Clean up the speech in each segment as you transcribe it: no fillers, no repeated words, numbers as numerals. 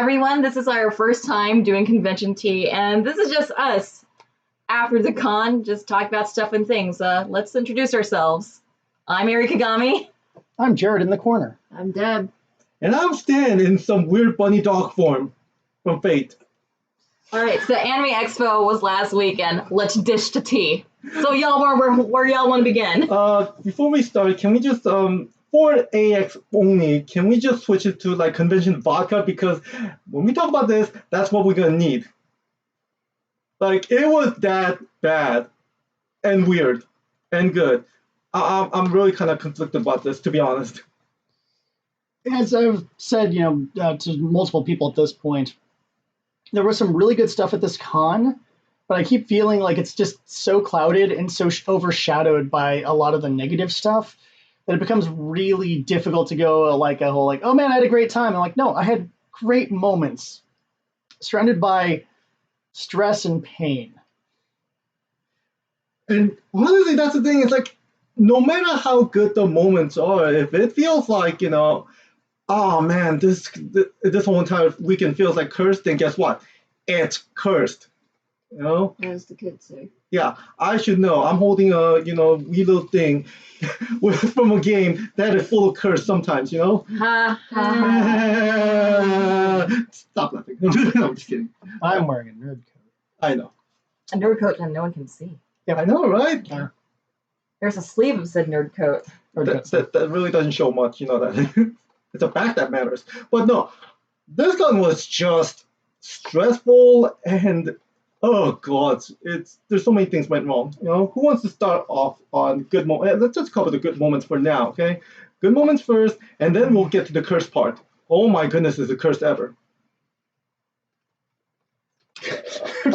Everyone, this is our first time doing convention tea, and this is just us after the con, just talk about stuff and things. Let's introduce ourselves. I'm Eri Kagami. I'm Jared in the corner. I'm Deb. And I'm Stan in some weird bunny dog form from Fate. All right, so Anime Expo was last weekend. Let's dish to tea. So y'all, where y'all want to begin? Before we start, can we just for AX only, can we just switch it to like convention vodka? Because when we talk about this, that's what we're gonna need. Like it was that bad and weird and good. I'm really kind of conflicted about this, to be honest. As I've said, to multiple people at this point, there was some really good stuff at this con, but I keep feeling like it's just so clouded and so overshadowed by a lot of the negative stuff that it becomes really difficult to go like a whole like, oh man, I had a great time. I'm like, no, I had great moments surrounded by stress and pain. And honestly, that's the thing. It's like, no matter how good the moments are, if it feels like, oh man, this whole entire weekend feels like cursed, then guess what? It's cursed. As the kids say. Yeah, I should know. I'm holding a, wee little thing from a game that is full of curse sometimes, Ha ha. Stop laughing. I'm just kidding. I'm wearing a nerd coat. I know. A nerd coat that no one can see. Yeah, I know, right? There's a sleeve of said nerd coat. That really doesn't show much, that. It's a back that matters. But no, this gun was just stressful and oh god, there's so many things went wrong. Who wants to start off on good moments? Let's just cover the good moments for now, okay? Good moments first, and then we'll get to the curse part. Oh my goodness, is the curse ever? I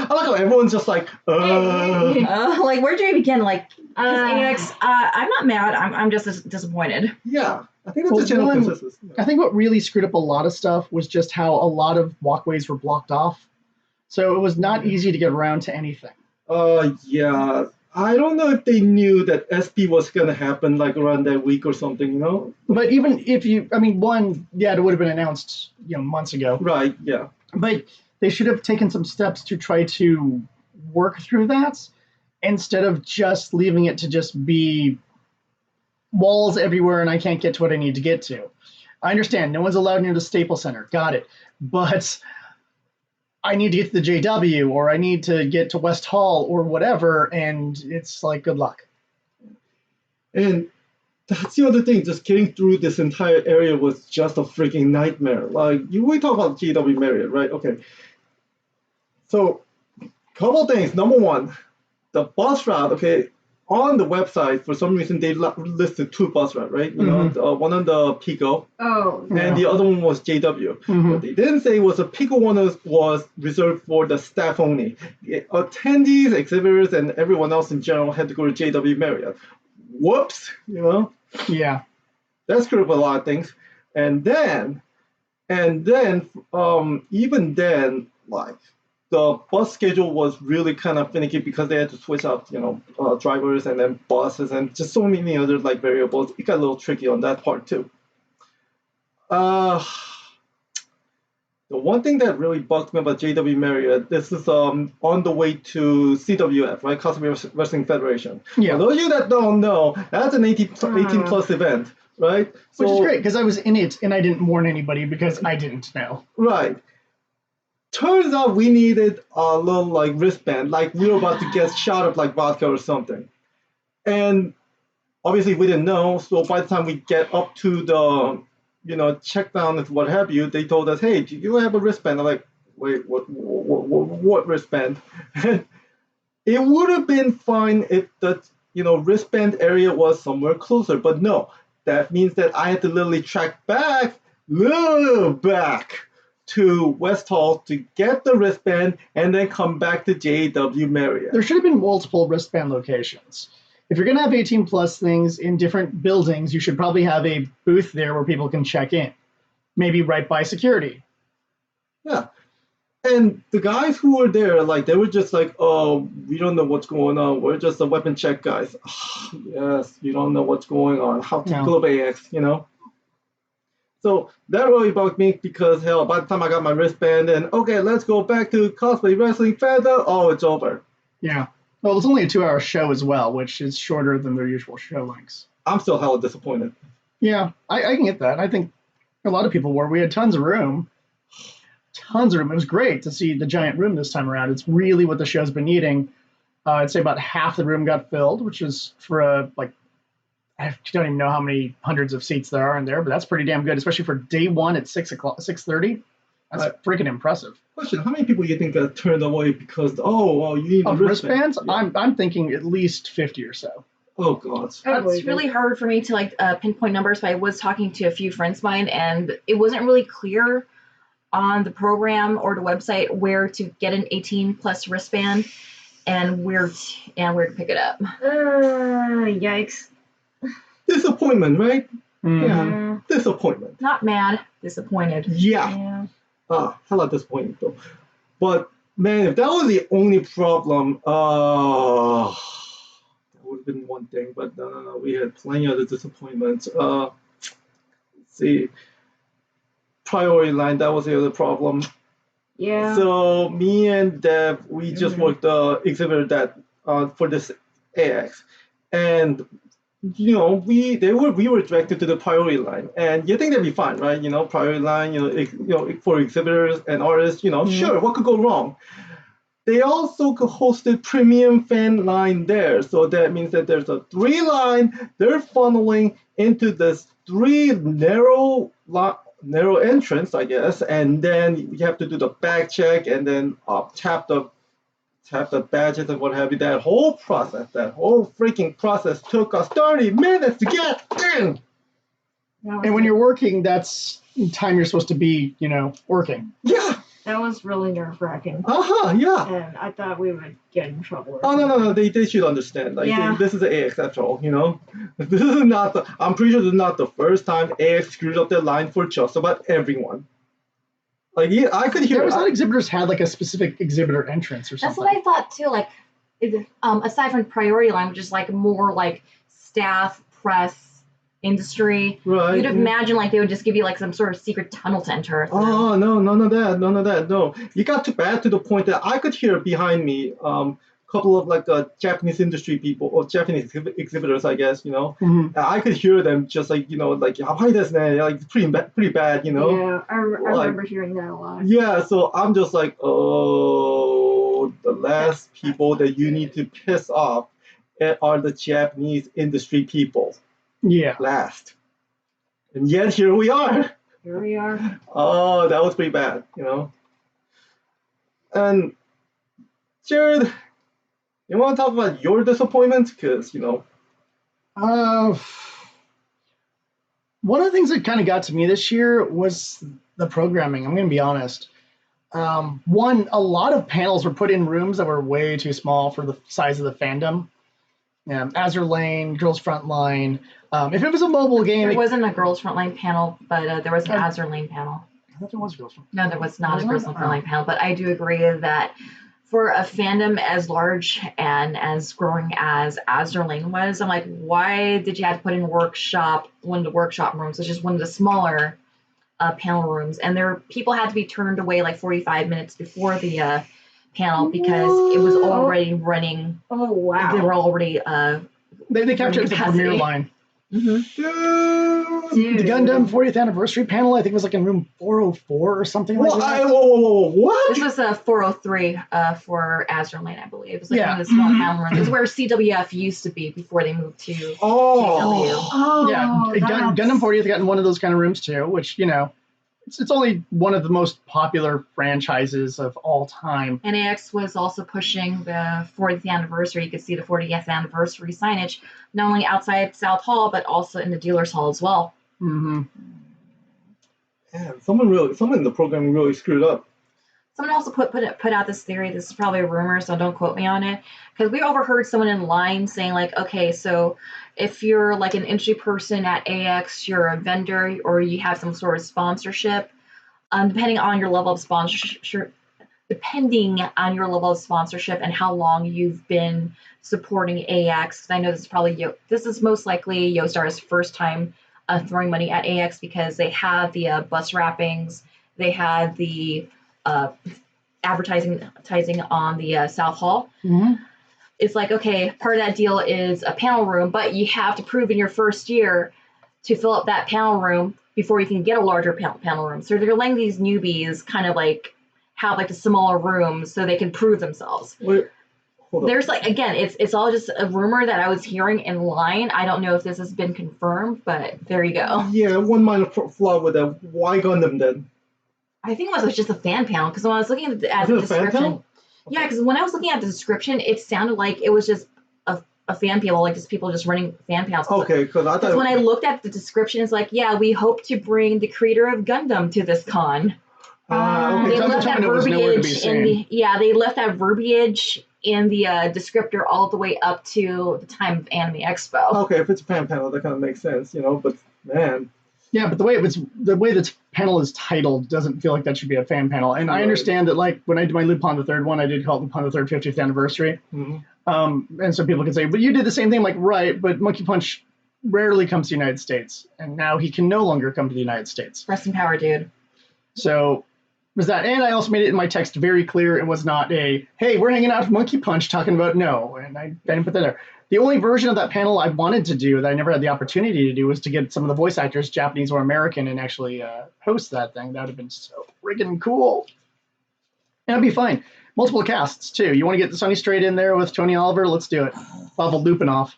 like how everyone's just like, like where do you begin? Like, AX, I'm not mad. I'm just disappointed. Yeah, I think that's a general consensus. I think what really screwed up a lot of stuff was just how a lot of walkways were blocked off. So it was not easy to get around to anything. Yeah. I don't know if they knew that SP was going to happen like around that week or something, But even if it would have been announced, months ago. Right, yeah. But they should have taken some steps to try to work through that instead of just leaving it to just be walls everywhere and I can't get to what I need to get to. I understand no one's allowed near the Staples Center. Got it. But I need to get to the JW or I need to get to West Hall or whatever, and it's like, good luck. And that's the other thing. Just getting through this entire area was just a freaking nightmare. Like, we talk about JW Marriott, right? Okay. So, couple things. Number one, the bus route, okay, on the website, for some reason, they listed two bus routes, right? One on the Pico, and the other one was JW. What they didn't say was the Pico one was reserved for the staff only. Attendees, exhibitors, and everyone else in general had to go to JW Marriott. Whoops, Yeah. That screwed up a lot of things. And then, even then, like, the bus schedule was really kind of finicky because they had to switch out, drivers and then buses and just so many other like variables. It got a little tricky on that part too. The one thing that really bugged me about JW Marriott, this is on the way to CWF, right? Cosmic Wrestling Federation. Yeah. For those of you that don't know, that's an 18 plus event, right? Which is great because I was in it and I didn't warn anybody because I didn't know. Right. Turns out we needed a little like wristband, like we were about to get shot of like vodka or something. And obviously we didn't know, so by the time we get up to the, check down and what have you, they told us, hey, do you have a wristband? I'm like, wait, what wristband? It would have been fine if the, wristband area was somewhere closer, but no. That means that I had to literally track back to West Hall to get the wristband and then come back to JW Marriott. There should have been multiple wristband locations. If you're going to have 18 plus things in different buildings, you should probably have a booth there where people can check in. Maybe right by security. Yeah. And the guys who were there, like, they were just like, oh, we don't know what's going on. We're just the weapon check guys. Yes, you don't know what's going on. How typical of AX, So that really bugged me because hell, by the time I got my wristband and okay, let's go back to cosplay wrestling fandom. Oh, it's over. Yeah. Well, it's only a 2-hour show as well, which is shorter than their usual show lengths. I'm still hella disappointed. Yeah, I can get that. I think a lot of people were. We had tons of room. Tons of room. It was great to see the giant room this time around. It's really what the show's been needing. I'd say about half the room got filled, which is for I don't even know how many hundreds of seats there are in there, but that's pretty damn good, especially for day one at 6:30. That's freaking impressive. Question: how many people do you think got turned away because you need a Of wristband? wristbands, Yeah. I'm thinking at least 50 or so. Oh god. It's really hard for me to pinpoint numbers, but I was talking to a few friends of mine, and it wasn't really clear on the program or the website where to get an 18 plus wristband and where to pick it up. Yikes. Disappointment, right? Mhm. Yeah. Disappointment. Not mad, disappointed. Yeah. Hella disappointing though. But man, if that was the only problem, that would have been one thing. But no, we had plenty of the disappointments. Let's see, priority line, that was the other problem. Yeah. So me and Deb, we just worked the exhibitor that for this AX, and we were directed to the priority line, and you think that'd be fine, right? Priority line, for exhibitors and artists, sure, what could go wrong? They also hosted premium fan line there, so that means that there's a 3 line. They're funneling into this 3 narrow entrance, I guess, and then you have to do the back check and then tap the badges and what have you. That whole freaking process took us 30 minutes to get in. And when you're working, that's time you're supposed to be, working. Yeah. That was really nerve-wracking. Yeah. And I thought we would get in trouble. Oh no, they should understand. This is an AX after all, This is not I'm pretty sure this is not the first time AX screwed up their line for just about everyone. I could hear. There was not exhibitors had a specific exhibitor entrance or That's something. what I thought too. Aside from priority line, which is more staff, press, industry, Right. you'd imagine they would just give you some sort of secret tunnel to enter. Oh no, none of that. No, you got too bad to the point that I could hear behind me a couple of Japanese industry people or Japanese exhibitors, I guess. Mhm. I could hear them just why does that pretty bad, Yeah, I remember hearing that a lot. Yeah, so I'm just the last people that you need to piss off are the Japanese industry people. Yeah. Last. And yet here we are. Here we are. Oh, that was pretty bad, And Jared, you want to talk about your disappointment? Because, One of the things that kind of got to me this year was the programming. I'm going to be honest. One, a lot of panels were put in rooms that were way too small for the size of the fandom. Azure Lane, Girls Frontline. If it was a mobile game, There wasn't a Girls Frontline panel, but there was an Azure Lane panel. I thought there was Girls Frontline. No, there was not Was a Girls there? Frontline panel, but I do agree that for a fandom as large and as growing as Azure Lane was, I'm why did you have to put in one of the workshop rooms, which is one of the smaller panel rooms, and people had to be turned away 45 minutes before the panel because it was already running. Oh, wow. They were already They captured the capacity. premiere line. Mm-hmm. The Gundam 40th anniversary panel, I think, was in room 404 or something like that. Whoa, what? This was 403 for Azure Lane, I believe. It was one Yeah. of the small panel rooms. It was where CWF used to be before they moved to CW. Oh, Yeah, Gundam 40th got in one of those kind of rooms too, which, it's only one of the most popular franchises of all time. NAX was also pushing the 40th anniversary. You could see the 40th anniversary signage, not only outside South Hall, but also in the dealer's hall as well. Mm-hmm. Man, someone in the program really screwed up. Someone also put out this theory. This is probably a rumor, so don't quote me on it. Because we overheard someone in line saying okay, so if you're an industry person at AX, you're a vendor, or you have some sort of sponsorship, depending on your level of sponsorship and how long you've been supporting AX. I know this is most likely Yostar's first time throwing money at AX because they had the bus wrappings, they had the advertising on the South Hall. Mm-hmm. It's like, okay, part of that deal is a panel room, but you have to prove in your first year to fill up that panel room before you can get a larger panel room. So they're letting these newbies kind of like have like a smaller room so they can prove themselves. Wait, hold There's like, again, it's all just a rumor that I was hearing in line. I don't know if this has been confirmed, but there you go. Yeah, one minor flaw with that. Why Gundam then? I think it was just a fan panel because when I was looking at the Was it a fan description, panel? yeah, because when I was looking at the description, it sounded like it was just a fan panel, like just people just running fan panels. Okay, because I Because thought. when I looked at the description, it's like, yeah, we hope to bring the creator of Gundam to this con. Okay, They so at the left that time it was nowhere to be verbiage in the they left that verbiage in the descriptor all the way up to the time of Anime Expo. Okay, if it's a fan panel, that kind of makes sense, you know. But man, Yeah, but the way this panel is titled doesn't feel like that should be a fan panel. And I Right. understand that, like, when I did my Lupin the Third one, I did call it Lupin the Third 50th anniversary. mhm. And so people can say, but you did the same thing. I'm like, right, but Monkey Punch rarely comes to the United States, and now he can no longer come to the United States. Rest in power, dude. So was that, and I also made it in my text very clear. It was not a, hey, we're hanging out with Monkey Punch talking about no, and I didn't put that there. The only version of that panel I wanted to do that I never had the opportunity to do was to get some of the voice actors, Japanese or American, and actually host that thing. That would have been so friggin' cool. And it'd be fine. Multiple casts too. You want to get Sonny Strait in there with Tony Oliver? Let's do it. Pavel Lupinoff.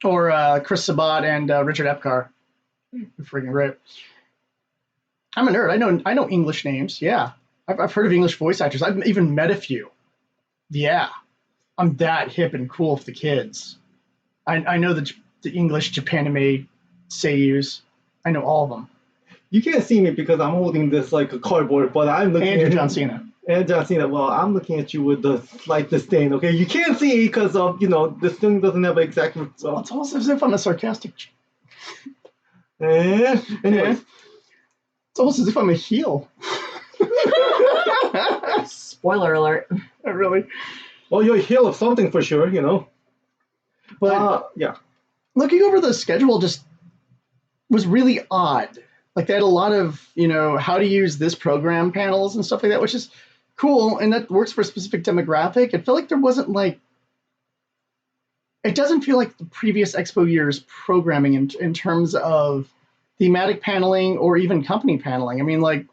Or Chris Sabat and Richard Epcar. Friggin' great. I'm a nerd. I know English names. Yeah, I've heard of English voice actors. I've even met a few. Yeah, I'm that hip and cool with the kids. I know the English Japanime seiyus. I know all of them. You can't see me because I'm holding this like a cardboard, but I'm looking Andrew at John Cena. And John Cena. Well, I'm looking at you with the slight disdain. Okay, you can't see because of this thing doesn't have an exact. Well, it's almost as if I'm a sarcastic. Anyways, It's almost as if I'm a heel. Spoiler alert. Really. well, you're a heel of something for sure, But yeah. looking over the schedule just was really odd. Like they had a lot of, how to use this program panels and stuff like that, which is cool. And that works for a specific demographic. It felt like there wasn't it doesn't feel like the previous Expo year's programming in terms of thematic paneling or even company paneling. I mean, I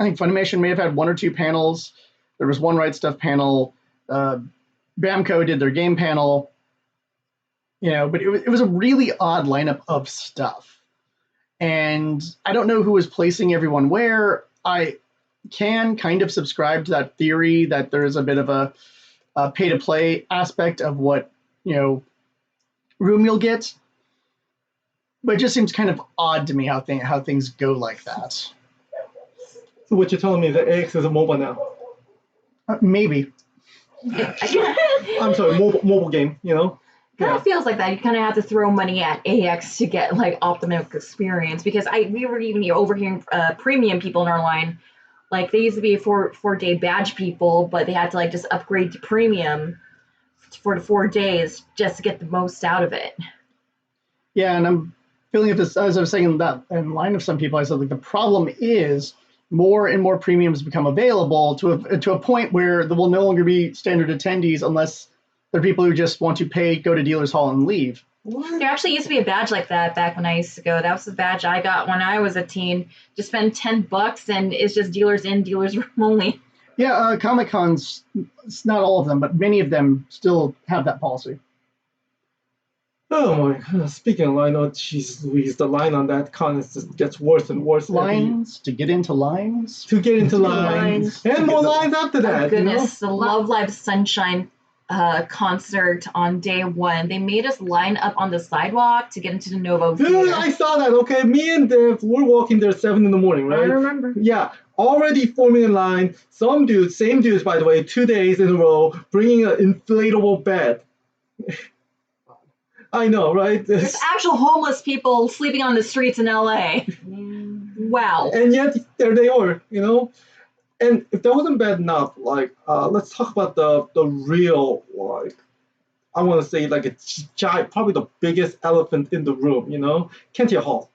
think Funimation may have had one or two panels. There was one Right Stuff panel. Bamco did their game panel. But it was a really odd lineup of stuff. And I don't know who was placing everyone where. I can kind of subscribe to that theory that there's a bit of a pay-to-play aspect of what, room you'll get. But it just seems kind of odd to me how things go like that. So what you're telling me is that AX is a MOBA now? Maybe. I'm sorry, mobile game. Kind of feels like that. You kind of have to throw money at AX to get like optimal experience because we were even overhearing premium people in our line, like they used to be 4-day badge people, but they had to just upgrade to premium for the 4 days just to get the most out of it. Yeah, and I'm feeling as I was saying that in line of some people, I said the problem is more and more premiums become available to a point where there will no longer be standard attendees unless they're people who just want to pay, go to dealer's hall, and leave. There actually used to be a badge like that back when I used to go. That was the badge I got when I was a teen. Just spend $10 and it's just dealers in, dealers room only. Yeah, Comic-Cons, it's not all of them, but many of them still have that policy. Oh my God. Speaking of line, jeez Louise, the line on that con just gets worse and worse. Lines, to get into lines. To get into lines. lines. And more lines after that. Oh, goodness. The Love Live Sunshine concert on day one. They made us line up on the sidewalk to get into the Novo Dude, Theater. I saw that. Okay, me and Dev were walking there 7 in the morning, I right? remember. Yeah, already forming in line. Some dudes, same dudes by the way, 2 days in a row, bringing an inflatable bed. I know, right? There's actual homeless people sleeping on the streets in LA. Wow. And yet there they are, And if that wasn't bad enough, let's talk about the real I want to say like a giant, probably the biggest elephant in the room. Kentia Hall.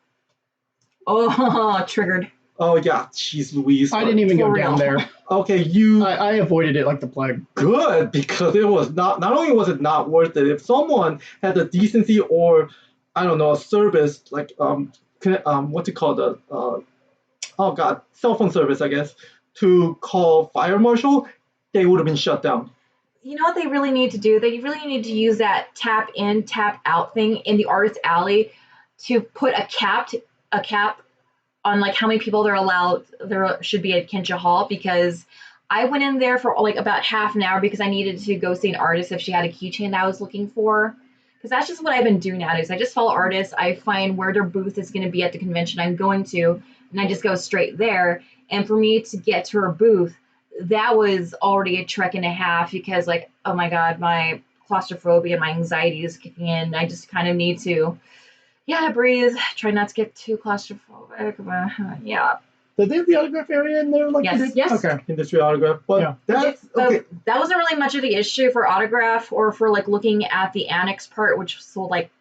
Oh, triggered. Oh yeah, jeez Louise. I didn't even For go real. down there. Okay, you I avoided it like the plague. good because it was not only was it not worth it. If someone had the decency or I don't know a service like what's it called oh god cell phone service I guess to call fire marshal, they would have been shut down. You know what they really need to do? They really need to use that tap in, tap out thing in the artist alley to put a cap on like how many people there should be at Kensha Hall, because I went in there for like about half an hour because I needed to go see an artist if she had a keychain that I was looking for. Because that's just what I've been doing nowadays. I just follow artists. I find where their booth is going to be at the convention I'm going to, and I just go straight there. And for me to get to her booth, that was already a trek and a half because, like, oh my God, my claustrophobia, my anxiety is kicking in. I just kind of need to, breathe. Try not to get too claustrophobic. But, yeah. Did they have the autograph area in there? Like Yes. they did? Yes. Okay. Industry autograph, but Yeah. that's So okay. that wasn't really much of the issue for autograph or for like looking at the annex part, which sold like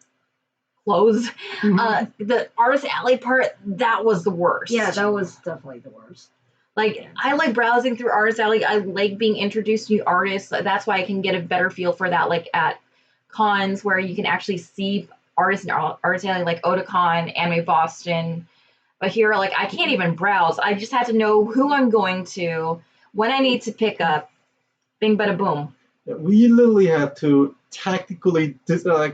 clothes. Mhm. The artist alley part, that was the worst. Yeah, that was definitely the worst. Like, I like browsing through artist alley. I like being introduced to new artists. That's why I can get a better feel for that, like at cons where you can actually see artists in artist alley, like Otakon, Anime Boston. But here, like, I can't even browse. I just have to know who I'm going to, when I need to pick up. Bing, bada, boom. We literally had to tactically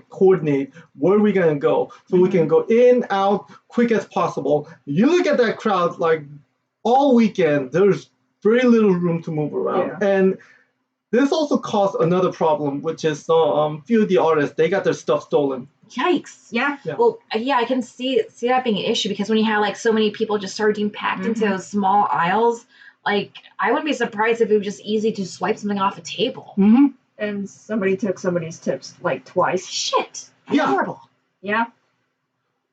coordinate where we're gonna go so we can go in out quick as possible. You look at that crowd, like all weekend, there's very little room to move around, and this also caused another problem, which is few of the artists, they got their stuff stolen. Yikes. Yeah. Yeah. Well, yeah, I can see that being an issue because when you have like so many people just started being packed into those small aisles, like I wouldn't be surprised if it was just easy to swipe something off a table. Mm-hmm. And somebody took somebody's tips like twice. Shit. That's Yeah. horrible. Yeah.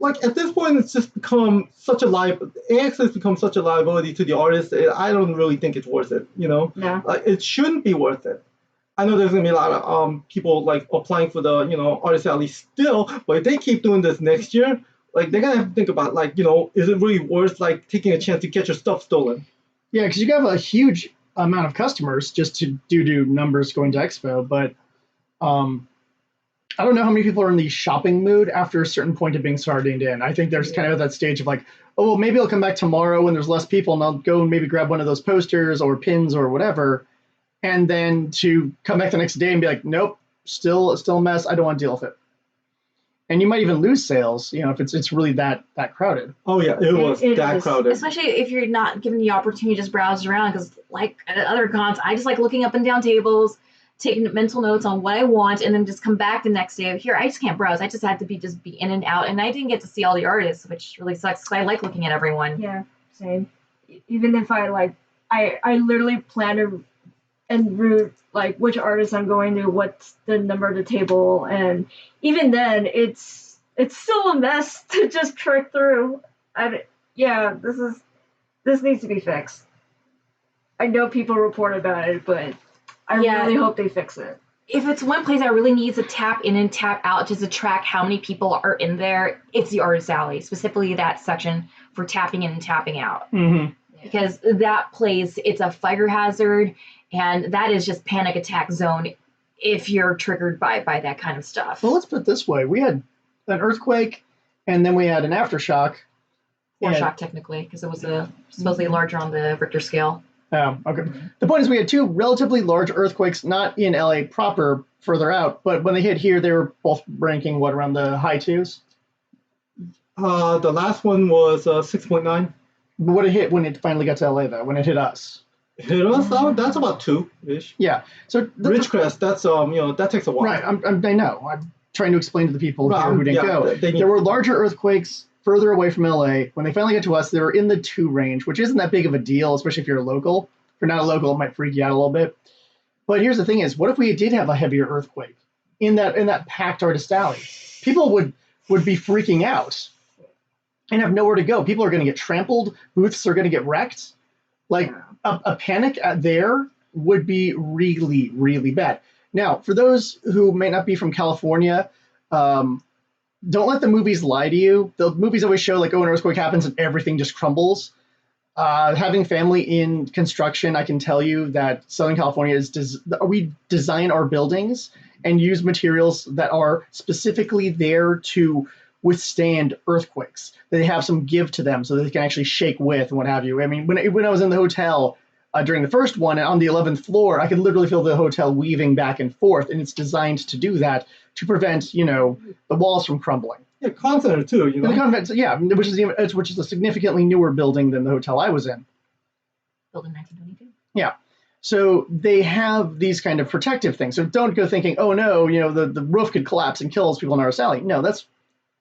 Like at this point, it's just become such a AX has become such a liability to the artist. I don't really think it's worth it. No. Like it shouldn't be worth it. I know there's gonna be a lot of people like applying for the artist alley still, but if they keep doing this next year, like they're gonna have to think about like is it really worth like taking a chance to get your stuff stolen? Yeah, because you have a huge amount of customers just due to numbers going to Expo, but I don't know how many people are in the shopping mood after a certain point of being sardined in. I think there's kind of that stage of like, oh, well, maybe I'll come back tomorrow when there's less people and I'll go and maybe grab one of those posters or pins or whatever. And then to come back the next day and be like, nope, still a mess. I don't want to deal with it. And you might even lose sales, if it's really that crowded. Oh yeah, it was It that is. crowded. Especially if you're not given the opportunity to just browse around, because like at other cons, I just like looking up and down tables, taking mental notes on what I want, and then just come back the next day. Here, I just can't browse. I just had to be in and out, and I didn't get to see all the artists, which really sucks because I like looking at everyone. Yeah. Same. Even if I literally plan and route like which artist I'm going to, what's the number of the table, and even then it's still a mess to just trick through. This needs to be fixed. I know people report about it, but I really hope they fix it. If it's one place that really needs to tap in and tap out just to track how many people are in there, it's the artist alley, specifically that section for tapping in and tapping out. Mm-hmm. Because that place, it's a fire hazard, and that is just panic attack zone if you're triggered by that kind of stuff. Well, let's put it this way. We had an earthquake, and then we had an aftershock. Foreshock, technically, because it was supposedly larger on the Richter scale. Oh, okay. The point is we had two relatively large earthquakes, not in LA proper, further out, but when they hit here, they were both ranking, around the high twos? The last one was 6.9. But what it hit when it finally got to LA, though, when it hit us? Hit us? That's about 2-ish. Yeah. So Ridgecrest, that's that takes a while. Right. I know. I'm trying to explain to the people here who didn't go. There were larger earthquakes further away from LA. When they finally got to us, they were in the 2 range, which isn't that big of a deal, especially if you're a local. If you're not a local, it might freak you out a little bit. But here's the thing is, what if we did have a heavier earthquake in that packed artist alley? People would be freaking out and have nowhere to go. People are going to get trampled. Booths are going to get wrecked. Like a panic there would be really, really bad. Now, for those who may not be from California, don't let the movies lie to you. The movies always show like, oh, an earthquake happens and everything just crumbles. Having family in construction, I can tell you that Southern California we design our buildings and use materials that are specifically there to withstand earthquakes. They have some give to them so that they can actually shake with and what have you. I mean, when I was in the hotel during the first one on the 11th floor, I could literally feel the hotel weaving back and forth, and it's designed to do that to prevent, the walls from crumbling. Yeah, Concept too, And the convent, yeah, which is a significantly newer building than the hotel I was in. Built in 1922. Yeah. So they have these kind of protective things. So don't go thinking, oh no, the roof could collapse and kill people in our alley. No, that's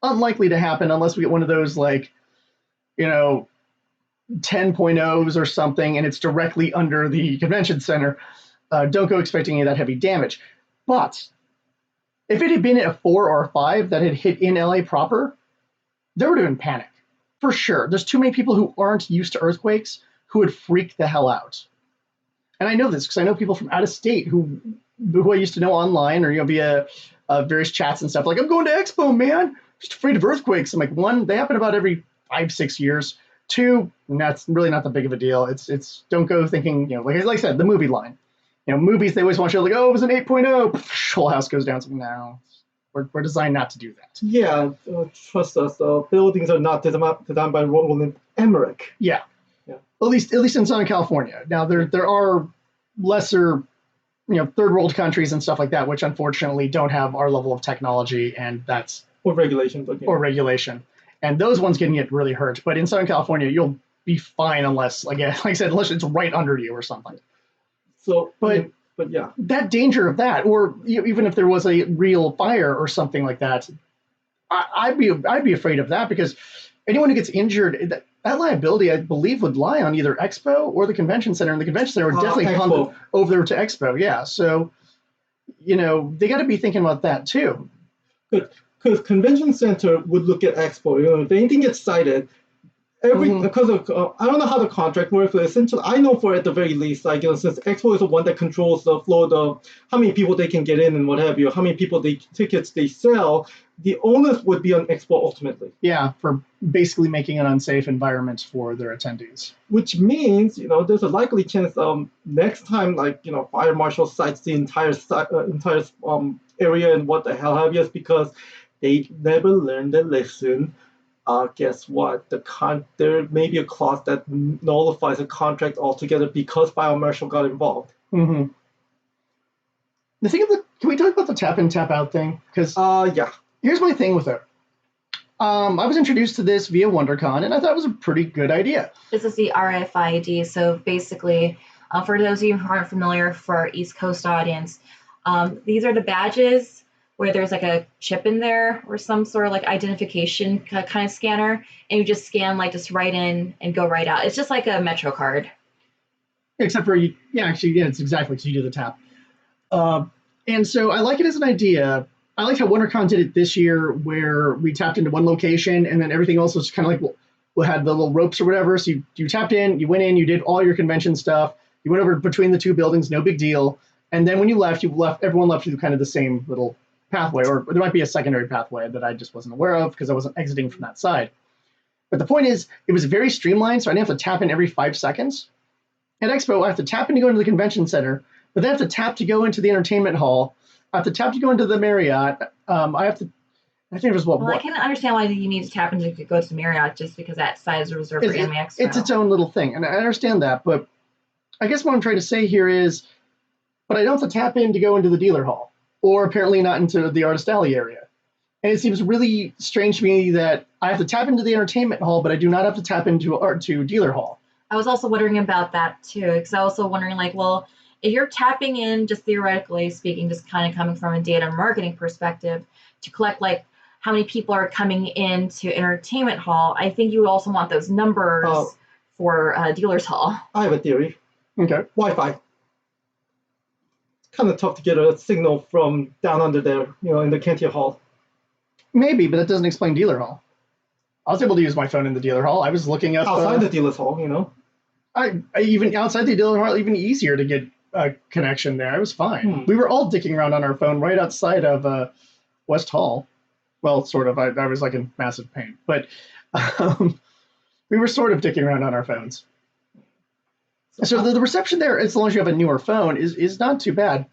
unlikely to happen unless we get one of those 10.0s or something, and it's directly under the convention center. Don't go expecting any of that heavy damage. But if it had been a 4 or a 5 that had hit in LA proper, there would have been panic. For sure. There's too many people who aren't used to earthquakes who would freak the hell out. And I know this because I know people from out of state who I used to know online or via various chats and stuff. Like, I'm going to Expo, man. Just afraid of earthquakes. I'm like, 1, they happen about every 5-6 years. 2, that's really not that big of a deal. It's don't go thinking, like I said, the movie line. Movies, they always want to show like, oh, it was an 8.0, whole house goes down. It's like, no, we're designed not to do that. Yeah, trust us. Buildings are not designed by Roland Emmerich. Yeah. At least in Southern California. Now there are lesser, third world countries and stuff like that, which unfortunately don't have our level of technology, and that's or regulation. And those ones can get really hurt. But in Southern California, you'll be fine unless, like I said, unless it's right under you or something. So, but yeah, that danger of that, or even if there was a real fire or something like that, I'd be afraid of that, because anyone who gets injured, that liability, I believe, would lie on either Expo or the convention center, and the convention center would definitely come over to Expo. Yeah, so they got to be thinking about that too. Good, because convention center would look at Expo. If anything gets cited, because of I don't know how the contract works, but essentially I know for at the very least, since Expo is the one that controls the flow, how many people they can get in and what have you, how many tickets they sell, the onus would be on Expo ultimately. Yeah, for basically making an unsafe environment for their attendees. Which means, there's a likely chance next time, fire marshal cites the entire area and what the hell have you, is because they never learned their lesson. Guess what? There may be a clause that nullifies a contract altogether because fire marshal got involved. Mm-hmm. Can we talk about the tap in, tap out thing? Because yeah. Here's my thing with it. I was introduced to this via WonderCon, and I thought it was a pretty good idea. This is the RFID. So basically, for those of you who aren't familiar, for our East Coast audience, these are the badges where there's like a chip in there or some sort of like identification kind of scanner, and you just scan just right in and go right out. It's just like a Metro card. Except for it's exactly, because you do the tap. And so I like it as an idea. I liked how WonderCon did it this year, where we tapped into one location and then everything else was kind of like we had the little ropes or whatever. So you tapped in, you went in, you did all your convention stuff, you went over between the two buildings, no big deal. And then when you left, everyone left through kind of the same little pathway, or there might be a secondary pathway that I just wasn't aware of because I wasn't exiting from that side. But the point is, it was very streamlined, so I didn't have to tap in every 5 seconds. At Expo, I have to tap in to go into the convention center, but then I have to tap to go into the entertainment hall. I have to tap to go into the Marriott. I think it was I can understand why you need to tap in to go to Marriott, just because that side is reserved for Anime Expo. It's its own little thing, and I understand that, but I guess what I'm trying to say here is, but I don't have to tap in to go into the dealer hall, or apparently not into the Artist Alley area. And it seems really strange to me that I have to tap into the entertainment hall, but I do not have to tap to dealer hall. I was also wondering about that too, because I was also wondering, if you're tapping in, just theoretically speaking, just kind of coming from a data and marketing perspective, to collect how many people are coming into entertainment hall, I think you also want those numbers for dealer's hall. I have a theory. Okay. Wi-Fi. Kind of tough to get a signal from down under there, in the Cantier Hall. Maybe, but that doesn't explain dealer hall. I was able to use my phone in the dealer hall. I was looking up outside the dealer's hall, I even outside the dealer hall, even easier to get connection there. It was fine. Hmm. We were all dicking around on our phone right outside of West Hall. Well, sort of. I was like in massive pain, but we were sort of dicking around on our phones. So the reception there, as long as you have a newer phone, is not too bad.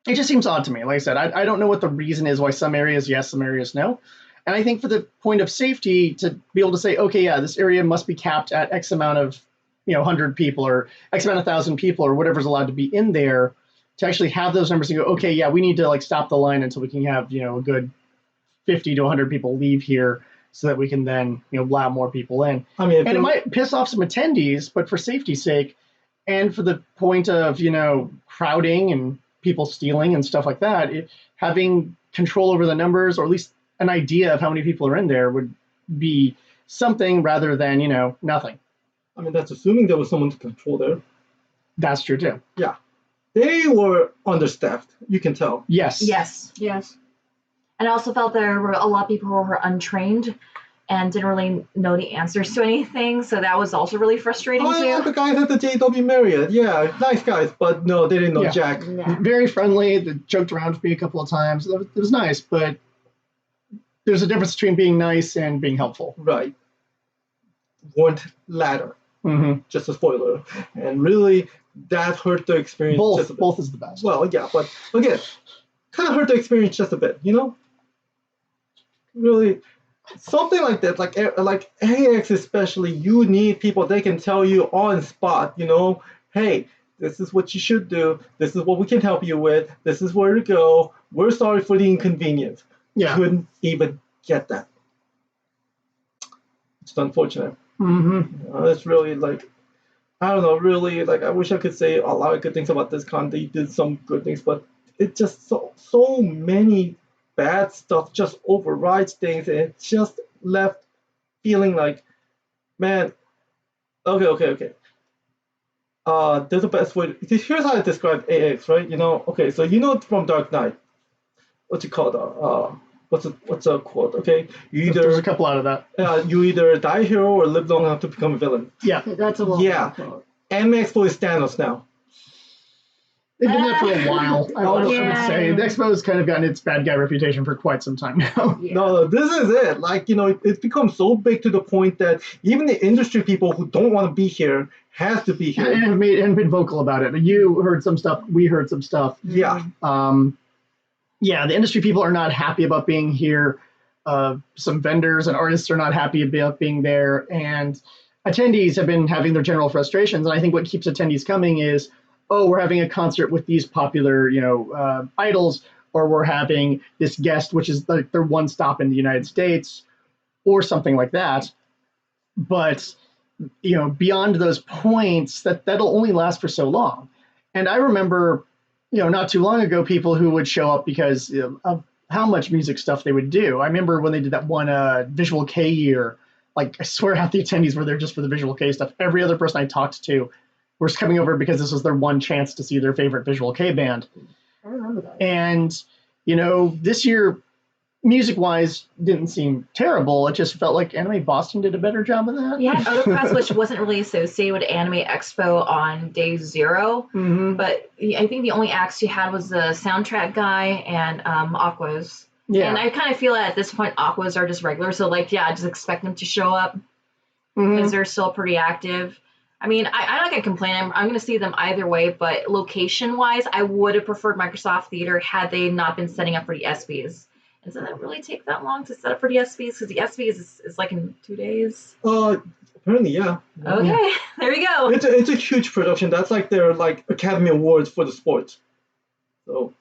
It just seems odd to me. Like I said, I don't know what the reason is why some areas yes, some areas no. And I think for the point of safety, to be able to say, okay, yeah, this area must be capped at X amount of, 100 people or X amount of 1,000 people or whatever's allowed to be in there, to actually have those numbers and go, okay, yeah, we need to like stop the line until we can have, a good 50 to 100 people leave here so that we can then, allow more people in. I mean, And it might piss off some attendees, but for safety's sake and for the point of, crowding and people stealing and stuff like that, having control over the numbers, or at least an idea of how many people are in there, would be something rather than, nothing. I mean, that's assuming there was someone to control there. That's true too. Yeah. They were understaffed. You can tell. Yes. Yes. And I also felt there were a lot of people who were untrained and didn't really know the answers to anything. So that was also really frustrating Oh, yeah, too. the guys at the JW Marriott. Yeah, nice guys, but no, they didn't know Yeah. Jack. Yeah. Very friendly. They joked around with me a couple of times. It was nice, but there's a difference between being nice and being helpful. Right. Weren't ladder. Mm-hmm. Just a spoiler. And really, that hurt the experience just a bit. Both is the best. Well, yeah, but again, kind of hurt the experience just a bit, Really, something like that, like AX especially, you need people they can tell you on spot, hey, this is what you should do. This is what we can help you with. This is where to go. We're sorry for the inconvenience. Yeah. Couldn't even get that. It's unfortunate. Mm-hmm. It's really I don't know, really, I wish I could say a lot of good things about this con. They did some good things, but it just so many bad stuff just overrides things, and it just left feeling like, man, okay. There's a best way. Here's how I describe AX, right? Okay, so from Dark Knight, what's it called? What's a quote? Okay, There's a couple out of that. you either die a hero or live long enough to become a villain. Yeah. That's a long quote. Anime Expo is Thanos now. They've been there for a while, I would Yeah. say. The Expo has kind of gotten its bad guy reputation for quite some time now. Yeah. No, this is it. It's become so big to the point that even the industry people who don't want to be here has to be here. And been vocal about it. You heard some stuff. We heard some stuff. Yeah. The industry people are not happy about being here. Some vendors and artists are not happy about being there. And attendees have been having their general frustrations. And I think what keeps attendees coming is, oh, we're having a concert with these popular, idols, or we're having this guest, which is like their one stop in the United States, or something like that. But, beyond those points, that'll only last for so long. And I remember, not too long ago, people who would show up because of how much music stuff they would do. I remember when they did that one Visual K year, I swear half the attendees were there just for the Visual K stuff. Every other person I talked to was coming over because this was their one chance to see their favorite Visual K band. I remember that. And, this year, music-wise, didn't seem terrible. It just felt like Anime Boston did a better job of that. We had other press which wasn't really associated with Anime Expo on day 0, Mm-hmm. but I think the only acts you had was the soundtrack guy and Aquas. Yeah. And I kind of feel that at this point Aquas are just regular, so just expect them to show up Mhm. because they're still pretty active. I mean, I'm not going to complain. I'm going to see them either way, but location-wise, I would have preferred Microsoft Theater had they not been setting up for the ESPYs. And does it really take that long to set up for the ESPYs? Because the ESPYs is like in 2 days. Apparently, yeah. Okay, there we go. It's a huge production. That's their Academy Awards for the sports. So,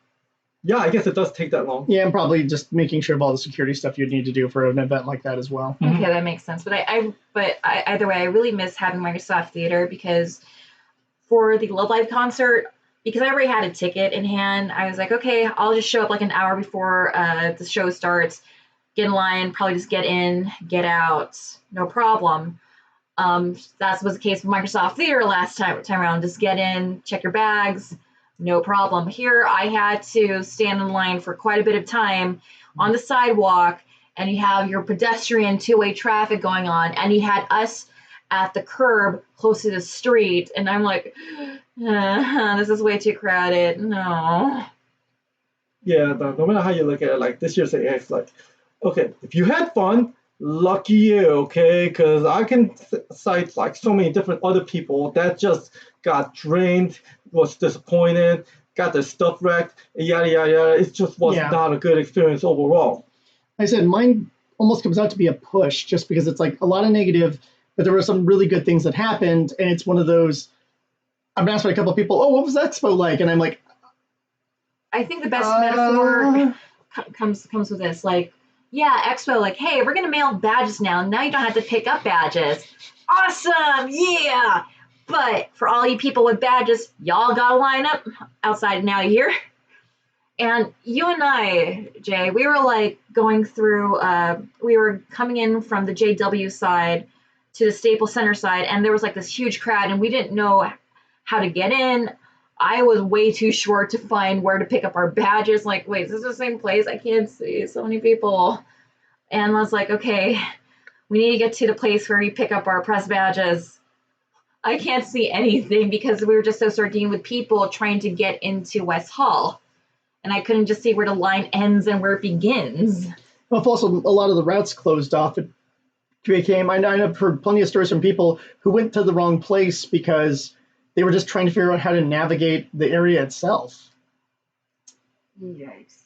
yeah, I guess it does take that long. Yeah, and probably just making sure of all the security stuff you'd need to do for an event like that as well. Okay, that makes sense. But either way, I really miss having Microsoft Theater because for the Love Live concert, because I already had a ticket in hand, I was like, okay, I'll just show up an hour before the show starts, get in line, probably just get in, get out, no problem. That was the case with Microsoft Theater last time around. Just get in, check your bags, no problem. Here, I had to stand in line for quite a bit of time on the sidewalk, and you have your pedestrian two-way traffic going on, and you had us at the curb close to the street, and I'm like, this is way too crowded. No. Yeah, no matter how you look at it, like this year's AX, like, okay, if you had fun, lucky you, okay? Because I can cite like so many different other people that just got drained, was disappointed, got their stuff wrecked, yada yada yada. It just was not a good experience overall. I said mine almost comes out to be a push, just because it's like a lot of negative, but there were some really good things that happened, and it's one of those. I've been asked by a couple of people, "Oh, what was Expo like?" And I'm like, I think the best metaphor comes with this, like, yeah, Expo, like, hey, we're gonna mail badges now. Now you don't have to pick up badges. Awesome, yeah. But for all you people with badges, y'all gotta line up outside now. You hear? And you and I, Jay, we were like going through. We were coming in from the JW side to the Staples Center side, and there was like this huge crowd, and we didn't know how to get in. I was way too short to find where to pick up our badges. Like, wait, is this the same place? I can't see so many people. And I was like, okay, we need to get to the place where we pick up our press badges. I can't see anything because we were just so sardine with people trying to get into West Hall. And I couldn't just see where the line ends and where it begins. well, also a lot of the routes closed off. It became, I've heard plenty of stories from people who went to the wrong place because they were just trying to figure out how to navigate the area itself. Yikes.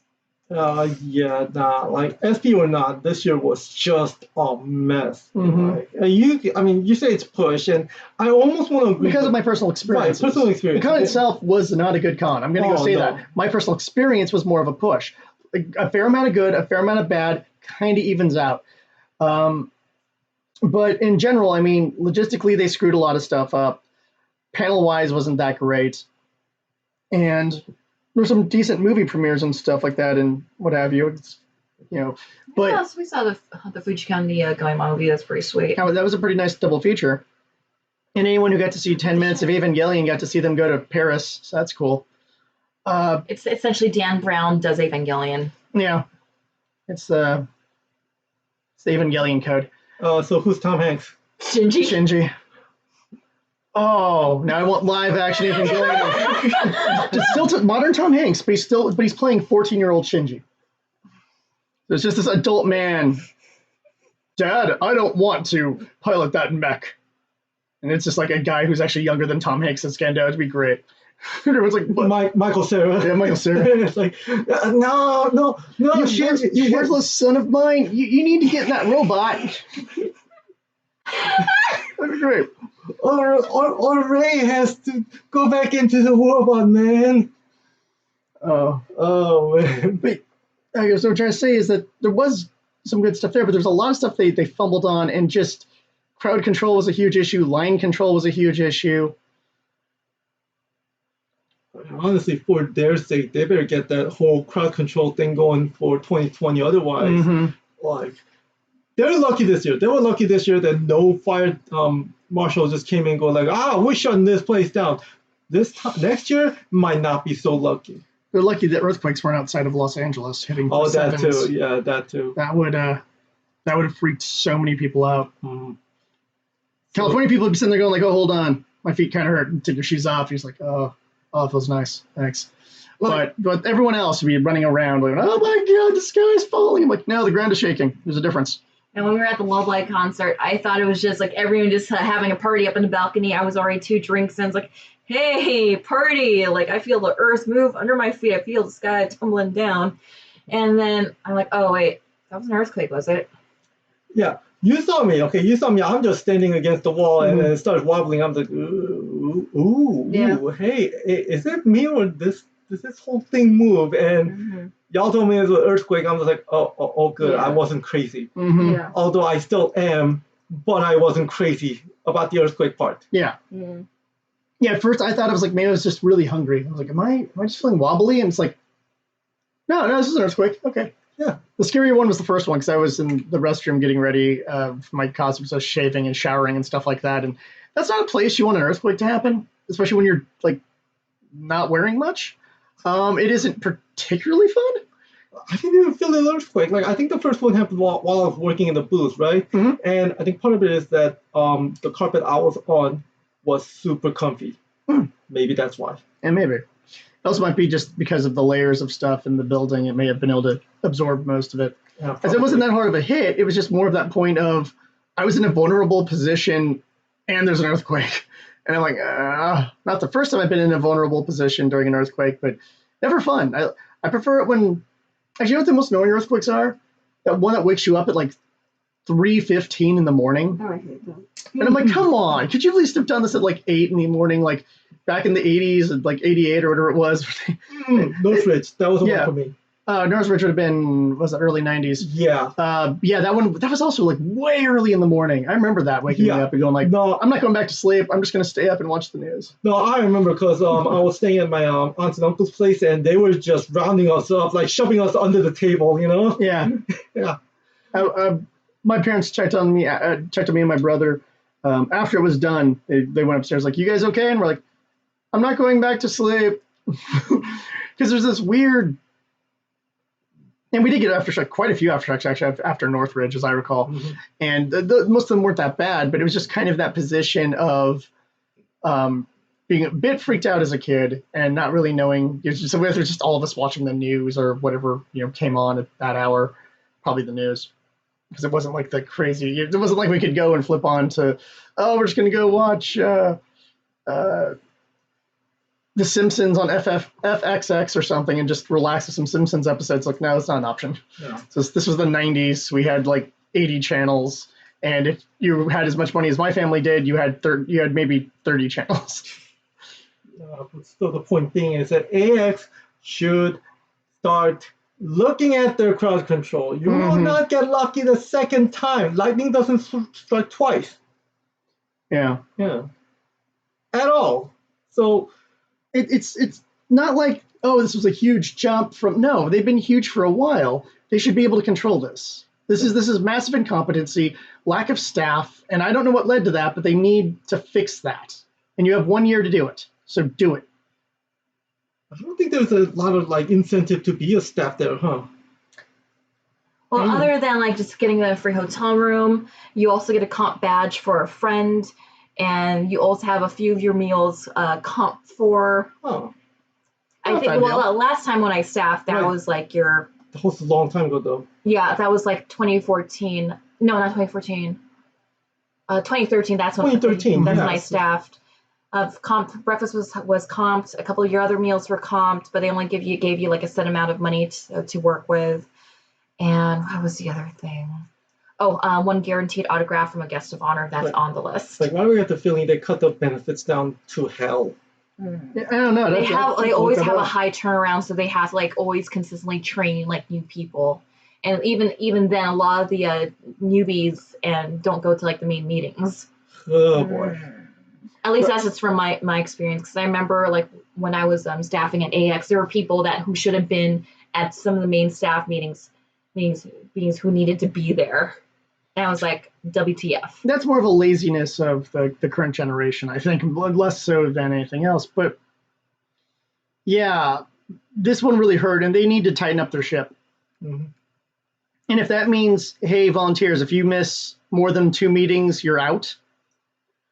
Like SP or not, this year was just a mess. Mhm. Like, you say it's push, and I almost want to agree Because of my personal experience. Right, personal experience. The con itself was not a good con. I'm going to go say no. that. My personal experience was more of a push. A fair amount of good, a fair amount of bad, kind of evens out. But in general, I mean, logistically, they screwed a lot of stuff up. Panel-wise, wasn't that great. And there's some decent movie premieres and stuff like that and what have you. It's, but yeah, so we saw the Fujikami going movie. That's pretty sweet. that was a pretty nice double feature. And anyone who got to see 10 minutes of Evangelion got to see them go to Paris, so that's cool. It's essentially Dan Brown does Evangelion. Yeah, it's the Evangelion code. So who's Tom Hanks? Shinji. Oh, now I want live action Evangelion. Just still modern Tom Hanks, but he's playing 14-year-old Shinji. There's just this adult man. Dad, I don't want to pilot that mech. And it's just like a guy who's actually younger than Tom Hanks. It's going to be great. Everyone's like, what? Michael Cera. Yeah, Michael Cera. It's like, no, Shinji, You worthless son of mine. You need to get in that robot. That'd be great. Or Ray has to go back into the robot, man. Oh man. But I guess what I'm trying to say is that there was some good stuff there, but there's a lot of stuff they fumbled on, and just crowd control was a huge issue. Line control was a huge issue. Honestly, for their sake, they better get that whole crowd control thing going for 2020. Otherwise, like, they're lucky this year. They were lucky this year that no fire marshal just came in and go like, we're shutting this place down. Next year might not be so lucky. They're lucky that earthquakes weren't outside of Los Angeles hitting. Oh, sevens. that too. Yeah, that too. That would have freaked so many people out. Mm-hmm. California people would be sitting there going like, "Oh, hold on, my feet kind of hurt." And take your shoes off. He's like, "Oh, it feels nice, thanks." But everyone else would be running around like, "Oh my God, the sky's falling!" I'm like, "No, the ground is shaking. There's a difference." And when we were at the Love Light concert, I thought it was just like everyone just having a party up in the balcony. I was already 2 drinks in. It's like, hey, party. Like, I feel the earth move under my feet. I feel the sky tumbling down. And then I'm like, oh, wait, that was an earthquake, was it? Yeah. You saw me. I'm just standing against the wall and then it starts wobbling. I'm like, ooh, hey, is it me or does this whole thing move? And y'all told me it was an earthquake. I'm just like, oh, good. I wasn't crazy. Yeah. Although I still am, but I wasn't crazy about the earthquake part. Yeah. Yeah, at first I thought it was like, maybe I was just really hungry. I was like, am I just feeling wobbly? And it's like, no, this is an earthquake. Okay. Yeah. The scarier one was the first one because I was in the restroom getting ready for my costume, so I was shaving and showering and stuff like that. And that's not a place you want an earthquake to happen, especially when you're like not wearing much. It isn't particularly fun. I didn't even feel the earthquake. Like I think the first one happened while I was working in the booth, right? Mhm. And I think part of it is that the carpet I was on was super comfy. Maybe that's why. And maybe. It also might be just because of the layers of stuff in the building. It may have been able to absorb most of it. Yeah, As it wasn't that hard of a hit, it was just more of that point of I was in a vulnerable position and there's an earthquake. And I'm like, not the first time I've been in a vulnerable position during an earthquake, but never fun. I prefer it when, actually, you know what the most annoying earthquakes are? That one that wakes you up at like 3:15 in the morning. Oh, I hate that. And I'm like, come on, could you at least have done this at like 8 in the morning, like back in the 80s, like 88 or whatever it was? Northridge, that was the one for me. Northridge would have been, was it early 90s? Yeah. That one, that was also like way early in the morning. I remember that waking me up and going like, No, I'm not going back to sleep. I'm just going to stay up and watch the news. No, I remember because I was staying at my aunt and uncle's place, and they were just rounding us up, like shoving us under the table, you know? Yeah. Yeah. My parents checked on me and my brother after it was done. They went upstairs like, you guys okay? And we're like, I'm not going back to sleep. Because there's this weird, and we did get aftershock, quite a few aftershocks actually after Northridge, as I recall. Mhm. And most of them weren't that bad, but it was just kind of that position of being a bit freaked out as a kid and not really knowing. So whether it's just all of us watching the news or whatever came on at that hour, probably the news, because it wasn't like the crazy. It wasn't like we could go and flip on to, we're just going to go watch The Simpsons on FXX or something and just relax with some Simpsons episodes. Like, no, it's not an option. Yeah. So this was the 90s. We had like 80 channels. And if you had as much money as my family did, you had maybe 30 channels. But still, the point being is that AX should start looking at their crowd control. You will not get lucky the second time. Lightning doesn't strike twice. Yeah. Yeah. At all. So it's not like, oh, this was a huge jump from. No, they've been huge for a while. They should be able to control this. This is massive incompetency, lack of staff, and I don't know what led to that, but they need to fix that. And you have 1 year to do it. So do it. I don't think there's a lot of like incentive to be a staff there, huh? Well, other than like just getting a free hotel room, you also get a comp badge for a friend, and you also have a few of your meals comp for. Oh. I think. Well, last time when I staffed, that was like your. That was a long time ago, though. Yeah, that was like 2014. No, not 2014. 2013. That's when. 2013. That's when I staffed. Comp breakfast was comped. A couple of your other meals were comped, but they only gave you like a set amount of money to work with. And what was the other thing? Oh, one guaranteed autograph from a guest of honor that's on the list. Like, why do we have the feeling they cut the benefits down to hell? I don't know. They always have a high turnaround, so they have to like always consistently train like new people. And even then, a lot of the newbies and don't go to like the main meetings. Oh boy. At least that's just from my experience, because I remember like when I was staffing at AX, there were people who should have been at some of the main staff meetings who needed to be there. And I was like, WTF. That's more of a laziness of the current generation, I think, less so than anything else. But yeah, this one really hurt, and they need to tighten up their ship. Mm-hmm. And if that means, hey, volunteers, if you miss more than 2 meetings, you're out,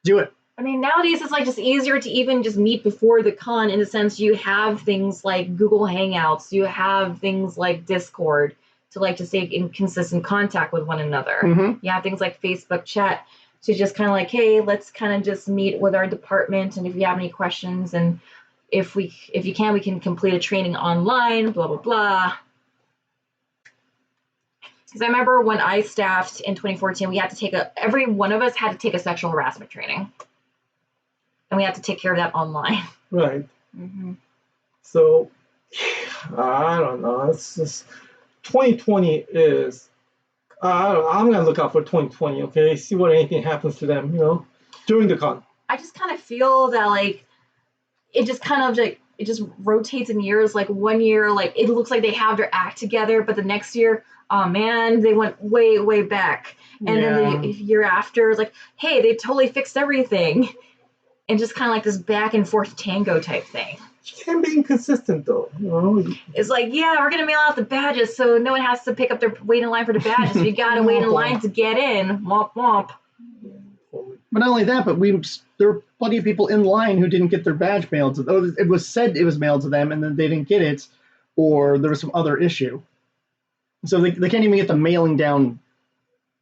do it. I mean, nowadays it's like just easier to even just meet before the con, in the sense you have things like Google Hangouts, you have things like Discord to like to stay in consistent contact with one another. Mm-hmm. You have things like Facebook chat to just kind of like, hey, let's kind of just meet with our department, and if you have any questions, and if you can, we can complete a training online, blah blah blah. Because I remember when I staffed in 2014, we had to every one of us had to take a sexual harassment training. And we had to take care of that online. Right. Mm-hmm. So, I don't know. It's just 2020 is. I don't know. I'm gonna look out for 2020. Okay, see what anything happens to them. During the con. I just kind of feel that like it just kind of like it just rotates in years. Like 1 year, like it looks like they have their act together, but the next year, oh man, they went way way back. And then the year after, it's like, hey, they totally fixed everything. and just kind of like this back and forth tango type thing. You can be inconsistent though. You know? It's like, yeah, we're gonna mail out the badges, so no one has to pick up their wait in line for the badges. You gotta wait in line to get in. Womp womp. But not only that, but there were plenty of people in line who didn't get their badge mailed to them. It was said it was mailed to them, and then they didn't get it, or there was some other issue. So they can't even get the mailing down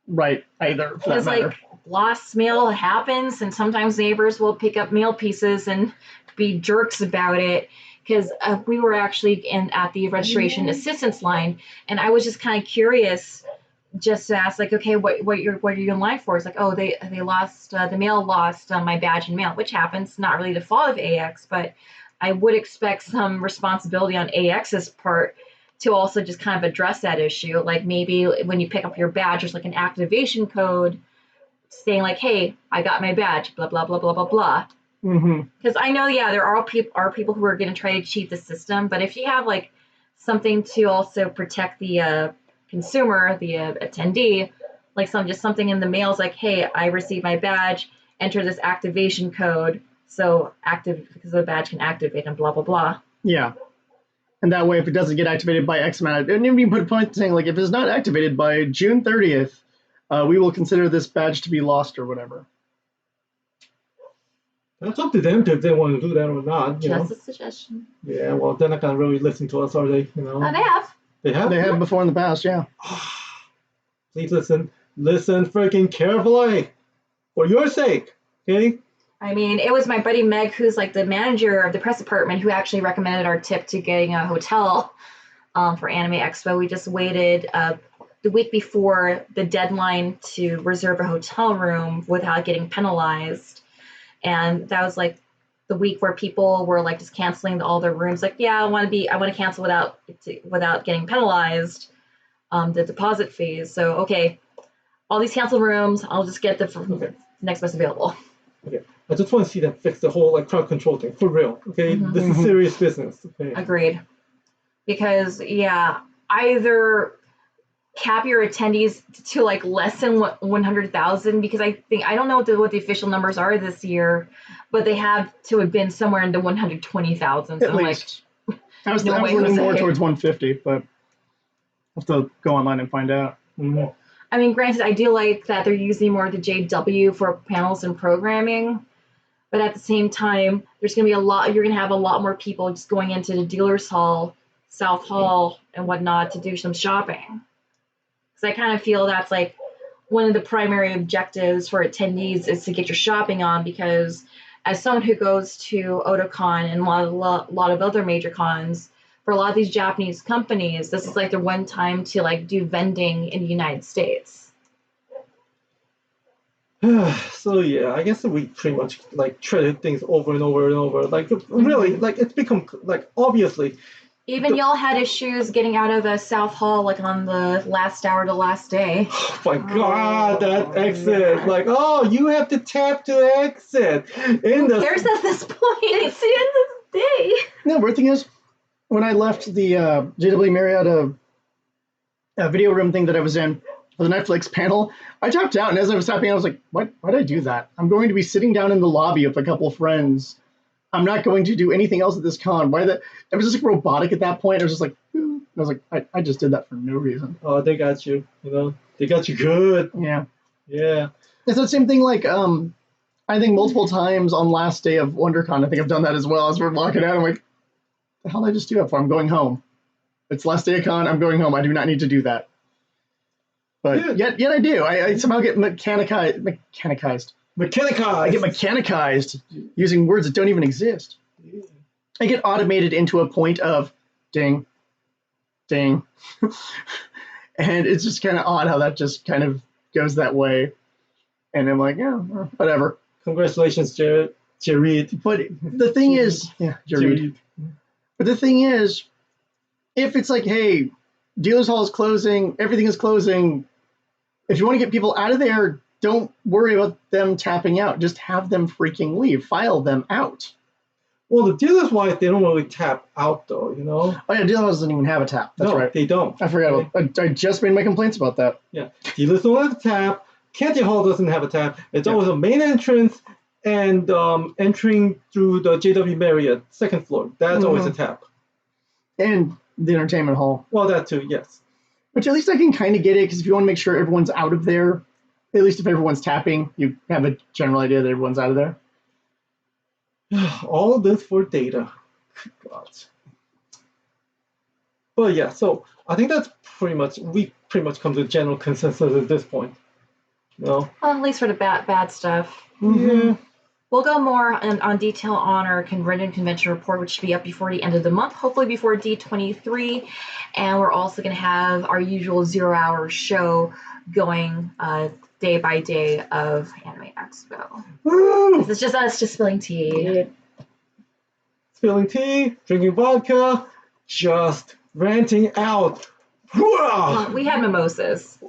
right either, for that matter. Like, lost mail happens, and sometimes neighbors will pick up mail pieces and be jerks about it. Because we were actually at the registration assistance line, and I was just kind of curious, just to ask, like, okay, what are you in line for? It's like, oh, they lost the mail lost my badge and mail, which happens, not really the fault of AX, but I would expect some responsibility on AX's part to also just kind of address that issue. Like, maybe when you pick up your badge, there's like an activation code saying like, hey, I got my badge, blah blah blah blah blah blah. Because I know, yeah, there are people who are going to try to cheat the system, but if you have like something to also protect the consumer, the attendee, like something in the mail is like, hey, I received my badge, enter this activation code, so active, because the badge can activate and blah blah blah. Yeah, and that way, if it doesn't get activated by X amount, and you put a point saying like, if it's not activated by June 30th, we will consider this badge to be lost or whatever. That's up to them if they want to do that or not. Just a suggestion. Yeah, well, they're not gonna really listen to us, are they? You know. They have. They have. They have before in the past, yeah. Please listen freaking carefully, for your sake, okay? I mean, it was my buddy Meg, who's like the manager of the press department, who actually recommended our tip to getting a hotel for Anime Expo. We just waited the week before the deadline to reserve a hotel room without getting penalized. And that was like the week where people were like just canceling all their rooms. Like, yeah, I want to cancel without getting penalized the deposit fees. So, okay, all these canceled rooms, I'll just get the next best available. Okay, I just want to see them fix the whole like crowd control thing for real. Okay, this is serious business. Okay. Agreed. Because yeah, either cap your attendees to like less than 100,000, because I don't know what the official numbers are this year, but they have to have been somewhere in the 120,000. So At least. I was leaning more towards 150, but I'll have to go online and find out. I mean, granted, I do like that they're using more of the JW for panels and programming, but at the same time, there's going to be you're going to have a lot more people just going into the dealer's hall, South Hall, and whatnot to do some shopping. Because I kind of feel that's like one of the primary objectives for attendees is to get your shopping on, because as someone who goes to Otakon and a lot of other major cons, for a lot of these Japanese companies, this is like their one time to like do vending in the United States. So yeah, I guess we pretty much like treaded things over and over and over. Like really, like it's become like obviously. Even y'all had issues getting out of the South Hall like on the last hour to last day. Oh my god, that exit! Yeah. Like, oh, you have to tap to exit. Who cares at this point? It's the end of the day. No, weird thing is, when I left the JW Marriott video room thing that I was in for the Netflix panel, I tapped out, and as I was tapping, I was like, why did I do that? I'm going to be sitting down in the lobby with a couple of friends. I'm not going to do anything else at this con. Why that? It was just like robotic at that point. I was just like, I was like, I just did that for no reason. Oh, they got you. You know, they got you good. Yeah. Yeah. It's the same thing. Like, I think multiple times on last day of WonderCon, I think I've done that as well. As we're walking out, I'm like, the hell did I just do that for? I'm going home. It's last day of con. I'm going home. I do not need to do that. But yet I do. I somehow get mechanized. I get mechanized using words that don't even exist. I get automated into a point of ding, ding. And it's just kind of odd how that just kind of goes that way. And I'm like, yeah, whatever. Congratulations, Jared. But the thing is, yeah, Jared. But the thing is, if it's like, hey, dealer's hall is closing, everything is closing, if you want to get people out of there, don't worry about them tapping out. Just have them freaking leave. File them out. Well, the dealer's wise, they don't really tap out, though, you know? Oh, yeah, dealer's doesn't even have a tap. That's right. They don't. I forgot about I just made my complaints about that. Yeah. Dealers don't have a tap. Canty Hall doesn't have a tap. It's always a main entrance and entering through the JW Marriott second floor. That's always a tap. And the entertainment hall. Well, that too, yes. Which at least I can kind of get it, because if you want to make sure everyone's out of there, at least if everyone's tapping, you have a general idea that everyone's out of there. All this for data. God. But yeah, so I think that's we pretty much come to a general consensus at this point. No? Well, at least for the bad stuff. Yeah. We'll go more on detail on our convention report, which should be up before the end of the month, hopefully before D23. And we're also going to have our usual 0-hour show going day by day of Anime Expo. Woo! It's just us just spilling tea. Spilling tea, drinking vodka, just ranting out. We had mimosas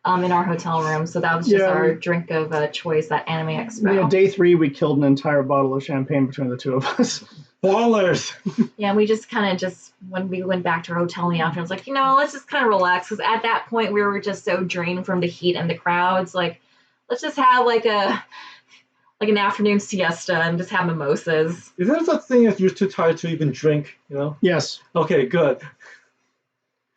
in our hotel room, so that was just our drink of choice at Anime Expo. Yeah, day 3, we killed an entire bottle of champagne between the two of us. Ballers! Yeah, we just kind of when we went back to our hotel in the afternoon, it was like, let's just kind of relax, because at that point we were just so drained from the heat and the crowds. Like, let's just have like an afternoon siesta and just have mimosas. Is there such thing as you're too tired to even drink, Yes. Okay, good.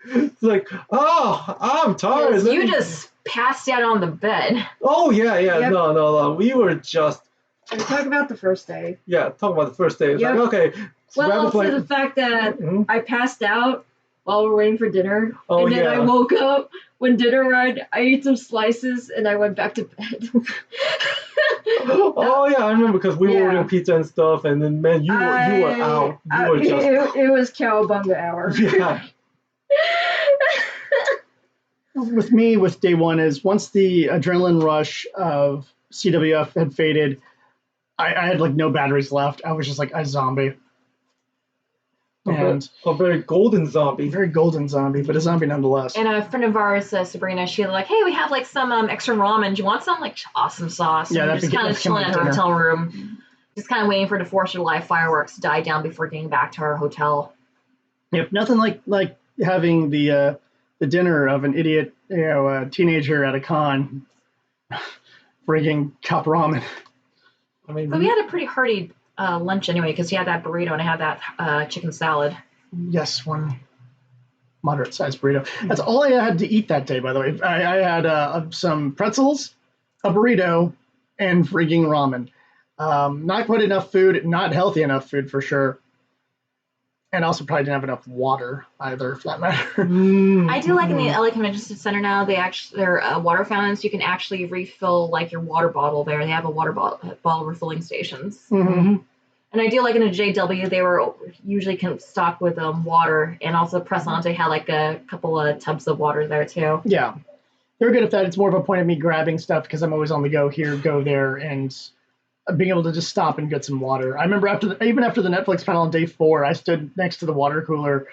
It's like, I'm tired. You just passed out on the bed. Oh, yeah. Yep. No. We were just... And talk about the first day. Yeah, talk about the first day. It's Yep. like, okay. Well, grab a also plate. the fact that Mhm. I passed out while we're waiting for dinner. Oh, and then yeah. I woke up when dinner arrived. I ate some slices and I went back to bed. Oh, yeah, I remember, because we were Yeah. ordering pizza and stuff, and then, man, you were out. You were just... It was cowabunga hour. Yeah. With me, with day 1 is once the adrenaline rush of CWF had faded, I had like no batteries left. I was just like a zombie. And A very golden zombie. very golden zombie, but a zombie nonetheless. And a friend of ours, Sabrina, she was like, hey, we have like some extra ramen. Do you want some? Like, awesome sauce. Yeah, and that'd just be kind good. of chilling at her Dinner. hotel room, just kind of waiting for the 4th of July fireworks to die down before getting back to our hotel. Yep, nothing like having the dinner of an idiot, teenager at a con, freaking cup ramen. I mean, But we had a pretty hearty lunch anyway, because he had that burrito and I had that chicken salad. Yes, one moderate-sized burrito. That's all I had to eat that day, by the way. I had some pretzels, a burrito, and freaking ramen. Not quite enough food, not healthy enough food for sure. And also probably didn't have enough water either, for that matter. I do like in the LA Convention Center now, they're water fountains. You can actually refill like your water bottle there. They have a water bottle refilling stations. Mm-hmm. And I do like in a JW, they were usually stocked with water, and also Pressante had like a couple of tubs of water there too. Yeah. They're good at that. It's more of a point of me grabbing stuff because I'm always on the go here, go there, and being able to just stop and get some water. I remember even after the Netflix panel on day 4, I stood next to the water cooler,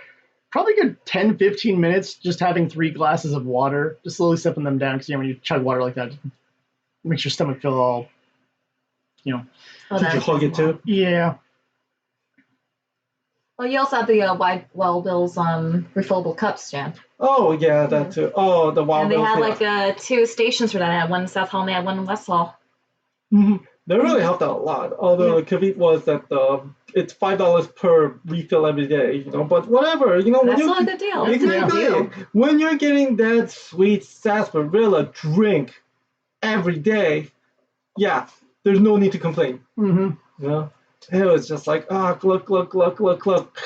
probably a good 10, 15 minutes, just having 3 glasses of water, just slowly sipping them down, because when you chug water like that, it makes your stomach feel all, Did you hug it too? Yeah. Well, you also have the Wild Bill's refillable cup stand. Oh, yeah, that too. Oh, the Wild And they Bills, had yeah. like 2 stations for that. They had one in South Hall and they had one in West Hall. They really helped out a lot. Although the caveat was that it's $5 per refill every day, but whatever, when That's you still a good deal. That's exactly a good deal. when you're getting that sweet sarsaparilla drink every day, yeah, there's no need to complain. Mm-hmm. It was just like glug glug glug glug glug.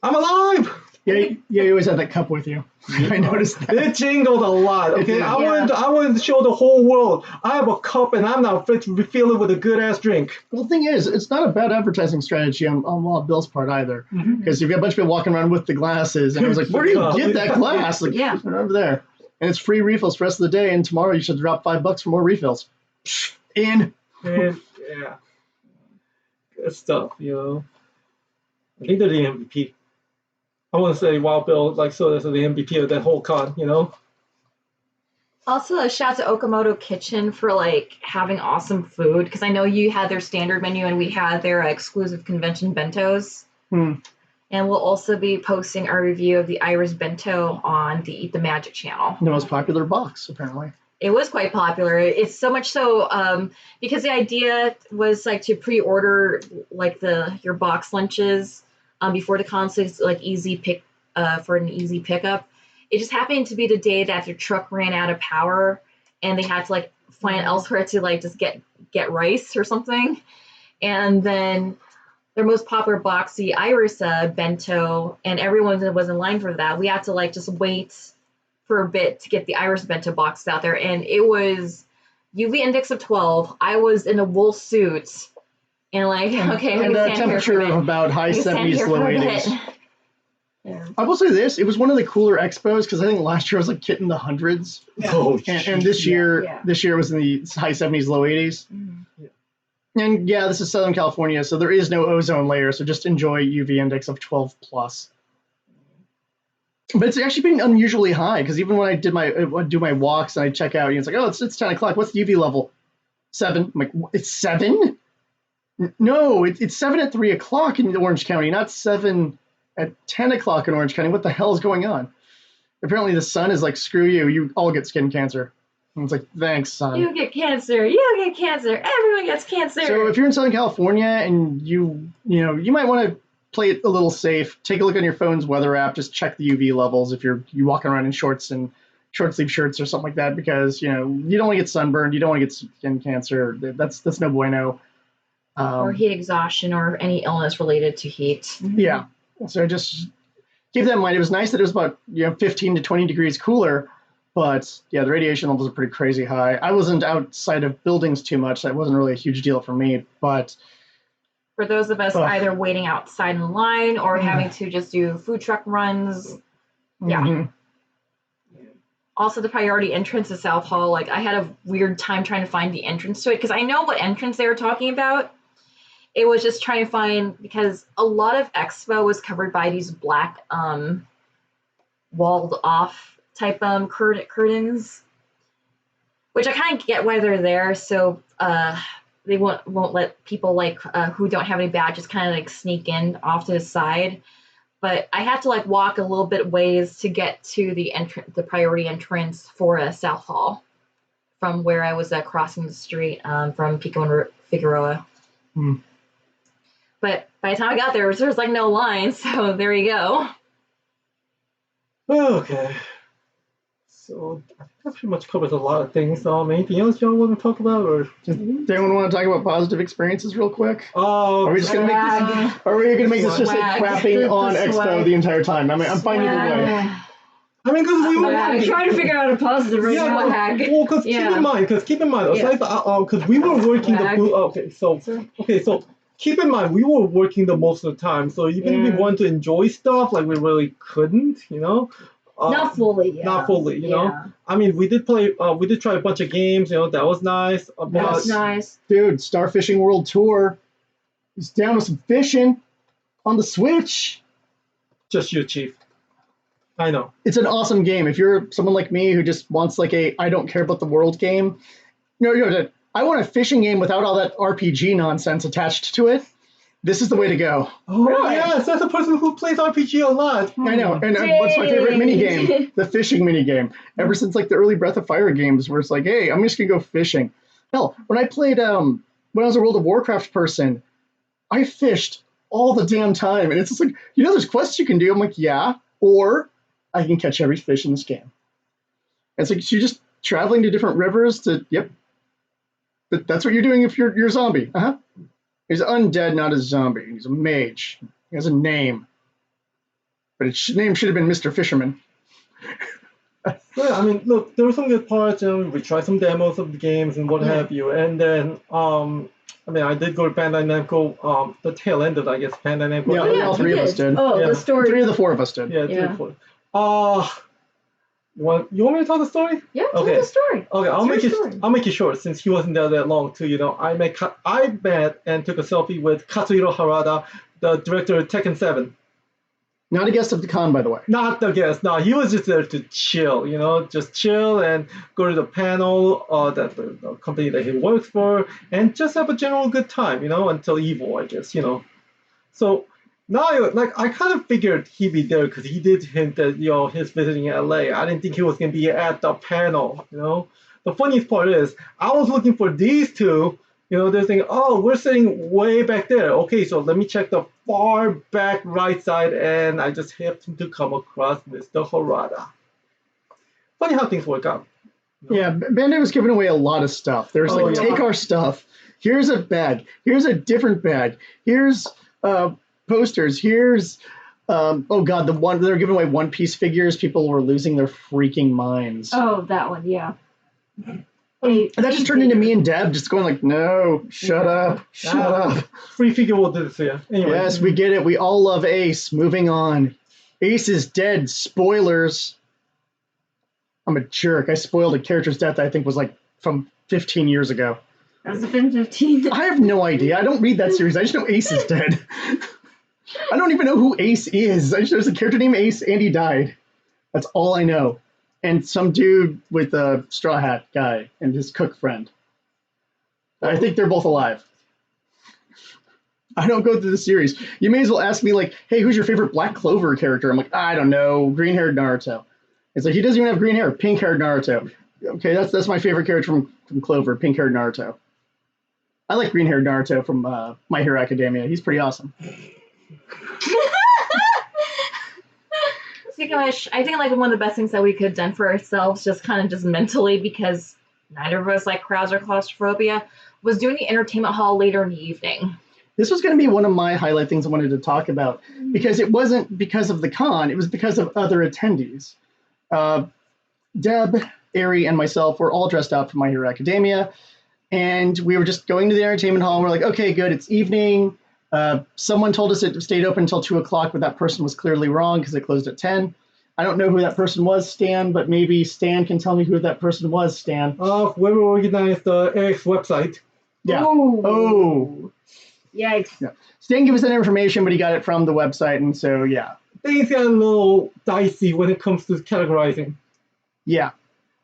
I'm alive. Yeah, you always had that cup with you. I noticed that. It jingled a lot. Okay, Yeah. I wanted to show the whole world I have a cup and I'm now fit to refill it with a good ass drink. Well, the thing is, it's not a bad advertising strategy on Wild Bill's part either. Because if you have a bunch of people walking around with the glasses, and I was like, where do you get that glass? Like, Yeah. they're over there. And it's free refills for the rest of the day, and tomorrow you should drop $5 for more refills. In. And, yeah, good stuff. I think they're the MVP. I want to say Wild Bill Soda is the MVP of that whole con. Also, a shout out to Okamoto Kitchen for having awesome food, because I know you had their standard menu and we had their exclusive convention bentos. And we'll also be posting our review of the Iris bento on the Eat the Magic channel. The most popular box, apparently. It was quite popular. It's so much so because the idea was like to pre-order like your box lunches before the concerts, like easy pick for an easy pickup. It just happened to be the day that their truck ran out of power, and they had to like find elsewhere to like just get rice or something. And then their most popular box, the Iris bento, and everyone that was in line for that. We had to like just wait for a bit to get the Iris bento box out there, and it was UV index of 12. I was in a wool suit, and like okay, and a temperature of about high 70s, low 80s. Yeah. I will say this: it was one of the cooler expos because I think last year was like hitting the hundreds, Oh, and this year, Yeah. this year was in the high 70s, low 80s. Mhm. And yeah, this is Southern California, so there is no ozone layer. So just enjoy UV index of 12 plus. But it's actually been unusually high because even when I do my walks and I check out, it's like, oh, it's 10 o'clock. What's the UV level? 7. I'm like, it's 7? No, it's 7 at 3 o'clock in Orange County, not 7 at 10 o'clock in Orange County. What the hell is going on? Apparently the sun is like, screw you. You all get skin cancer. And it's like, thanks, sun. You get cancer. You get cancer. Everyone gets cancer. So if you're in Southern California and you might want to play it a little safe, take a look on your phone's weather app, just check the UV levels if you walking around in shorts and short sleeve shirts or something like that, because you don't want to get sunburned, you don't want to get skin cancer. That's no bueno. Or heat exhaustion or any illness related to heat. Yeah. So just keep that in mind. It was nice that it was about 15 to 20 degrees cooler, but yeah, the radiation levels are pretty crazy high. I wasn't outside of buildings too much. That wasn't really a huge deal for me, but For those of us either waiting outside in line or having to just do food truck runs. Yeah. mhm. Also, the priority entrance to South Hall, like I had a weird time trying to find the entrance to it because I know what entrance they were talking about. It was just trying to find, because a lot of Expo was covered by these black walled off type curtains, which I kind of get why they're there. So they won't let people like who don't have any badges kind of like sneak in off to the side. But I had to like walk a little bit ways to get to the priority entrance for South Hall from where I was crossing the street from Pico and Figueroa. Hmm. But by the time I got there was like no line, so there you go. Okay. So I think that pretty much covers a lot of things. Anything else y'all want to talk about, or just? Does anyone want to talk about positive experiences real quick? Oh, Are we just gonna make this? Are we gonna make this just like crapping on Expo the entire time? I mean, I'm fine either way. I mean, because we were I'm trying to figure out a positive right yeah, now. well, because keep in mind, Yeah. because we were working the booth. So keep in mind, we were working the most of the time. So even if we wanted to enjoy stuff, like we really couldn't, Not fully. Yeah. Not fully, you know. I mean, we did try a bunch of games, that was nice. That's nice. Dude, Starfishing World Tour is down with some fishing on the Switch. Just you, Chief. I know. It's an awesome game. If you're someone like me who just wants like a I don't care about the world game, I want a fishing game without all that RPG nonsense attached to it. This is the way to go. Oh, Really? yes, that's a person who plays RPG a lot. I know. And what's my favorite mini game? The fishing mini game. Ever since like the early Breath of Fire games, where it's like, hey, I'm just gonna go fishing. Hell, when I played when I was a World of Warcraft person, I fished all the damn time, and it's just like, there's quests you can do. I'm like, yeah, or I can catch every fish in this game. It's like you're just traveling to different rivers to, but that's what you're doing if you're a zombie. He's undead, not a zombie. He's a mage. He has a name, but his name should have been Mr. Fisherman. Yeah, I mean, look, there were some good parts. We tried some demos of the games and what have you, and then I did go to Bandai Namco. The tail end of, I guess, Bandai Namco. Yeah, all three of us did. Oh, Yeah. the story. 3 of the 4 of us did. Yeah, 3 Yeah. or 4. You want me to tell the story? Yeah, tell Okay. the story. Okay, I'll make it short since he wasn't there that long too. I met and took a selfie with Katsuhiro Harada, the director of Tekken 7. Not a guest of the con, by the way. Not the guest. No, he was just there to chill. Just chill and go to the panel that the company that he works for, and just have a general good time. Until Evo, I guess. So. Now, I kind of figured he'd be there because he did hint that, he's visiting LA. I didn't think he was going to be at the panel, the funniest part is I was looking for these two. They're thinking, oh, we're sitting way back there. Okay, so let me check the far back right side, and I just happened to come across Mr. Harada. Funny how things work out. Yeah, Bandai was giving away a lot of stuff. There's take our stuff. Here's a bag. Here's a different bag. Here's posters. Here's oh god, the one they're giving away One Piece figures. People were losing their freaking minds. Oh, that one, yeah. And that just turned into me and Deb just going like, no, shut up. Free figure will do this here. Anyway. Yes, we get it. We all love Ace. Moving on. Ace is dead. Spoilers. I'm a jerk. I spoiled a character's death that I think was like from 15 years ago. Has it been 15? I have no idea. I don't read that series. I just know Ace is dead. I don't even know who Ace is. I just know there's a character named Ace and he died. That's all I know. And some dude with a straw hat guy and his cook friend. I think they're both alive. I don't go through the series. You may as well ask me like, hey, who's your favorite Black Clover character? I'm like, I don't know. Green-haired Naruto. It's like, he doesn't even have green hair. Pink-haired Naruto. Okay, that's my favorite character from Clover, pink-haired Naruto. I like green-haired Naruto from My Hero Academia. He's pretty awesome. Speaking of which, I think like one of the best things that we could have done for ourselves, just mentally, because neither of us like crowds or claustrophobia, was doing the entertainment hall later in the evening. This was going to be one of my highlight things I wanted to talk about, because it wasn't because of the con, it was because of other attendees. Deb, Eri, and myself were all dressed up for My Hero Academia, and we were just going to the entertainment hall, and we're like, okay, good, it's evening. Someone told us it stayed open until 2 o'clock, but that person was clearly wrong because it closed at 10. I don't know who that person was, Stan, but maybe Stan can tell me who that person was, Stan. Whoever organized the Eric's website. Yeah. Ooh. Oh. Yikes. Yeah. Stan gave us that information, but he got it from the website, and so, yeah. Things get a little dicey when it comes to categorizing. Yeah.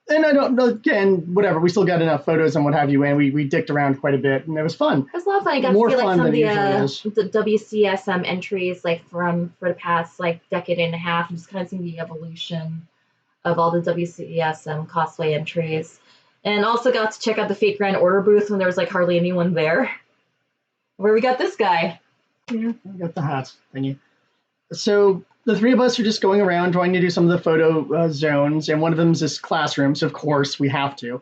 And I don't know, again, whatever, we still got enough photos and what have you, and we dicked around quite a bit, and it was fun. It was a lot of fun. I got More to see like fun some of than usually the WCSM entries like for the past like decade and a half, and just kind of seeing the evolution of all the WCSM cosplay entries. And also got to check out the Fate Grand Order booth when there was like hardly anyone there. Where we got this guy. Yeah, I got the hat thingy. So the three of us are just going around trying to do some of the photo zones, and one of them is this classroom, so of course we have to.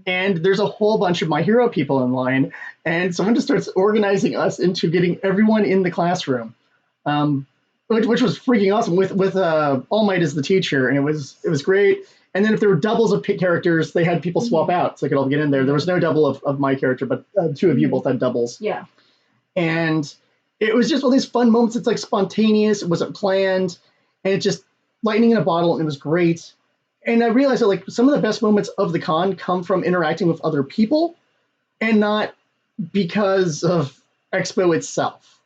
And there's a whole bunch of My Hero people in line, and someone just starts organizing us into getting everyone in the classroom, which was freaking awesome. With All Might as the teacher, and it was great. And then if there were doubles of characters, they had people swap out so they could all get in there. There was no double of my character, but two of you both had doubles. Yeah. And it was just one of these fun moments. It's like spontaneous. It wasn't planned. And it's just lightning in a bottle. And it was great. And I realized that like some of the best moments of the con come from interacting with other people and not because of Expo itself.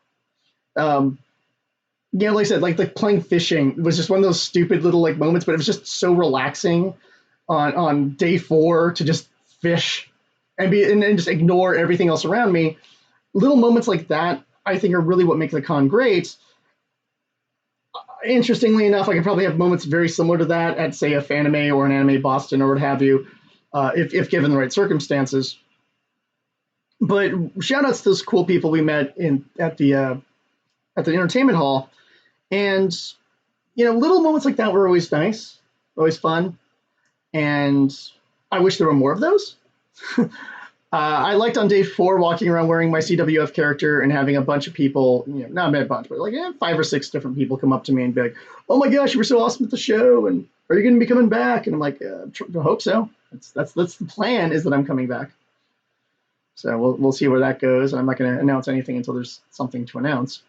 Yeah, like I said, like playing fishing was just one of those stupid little like moments, but it was just so relaxing on day 4 to just fish and just ignore everything else around me. Little moments like that, I think, are really what make the con great. Interestingly enough, I could probably have moments very similar to that at, say, a Fanime or an Anime Boston or what have you, if given the right circumstances. But shout outs to those cool people we met at the entertainment hall. And, little moments like that were always nice, always fun. And I wish there were more of those. I liked on day 4 walking around wearing my CWF character and having a bunch of people, not a bunch, but like 5 or 6 different people come up to me and be like, oh my gosh, you were so awesome at the show. And are you going to be coming back? And I'm like, I hope so. That's the plan, is that I'm coming back. So we'll see where that goes. I'm not going to announce anything until there's something to announce.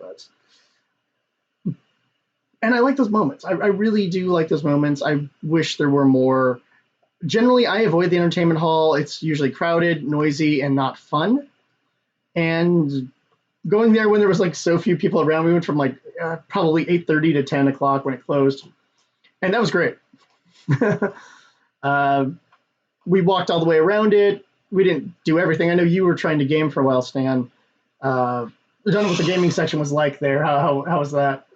And I like those moments. I really do like those moments. I wish there were more. Generally, I avoid the entertainment hall. It's usually crowded, noisy, and not fun. And going there when there was like so few people around, we went from like probably 8:30 to 10 o'clock when it closed. And that was great. We walked all the way around it. We didn't do everything. I know you were trying to game for a while, Stan. I don't know what the gaming section was like there. How was that?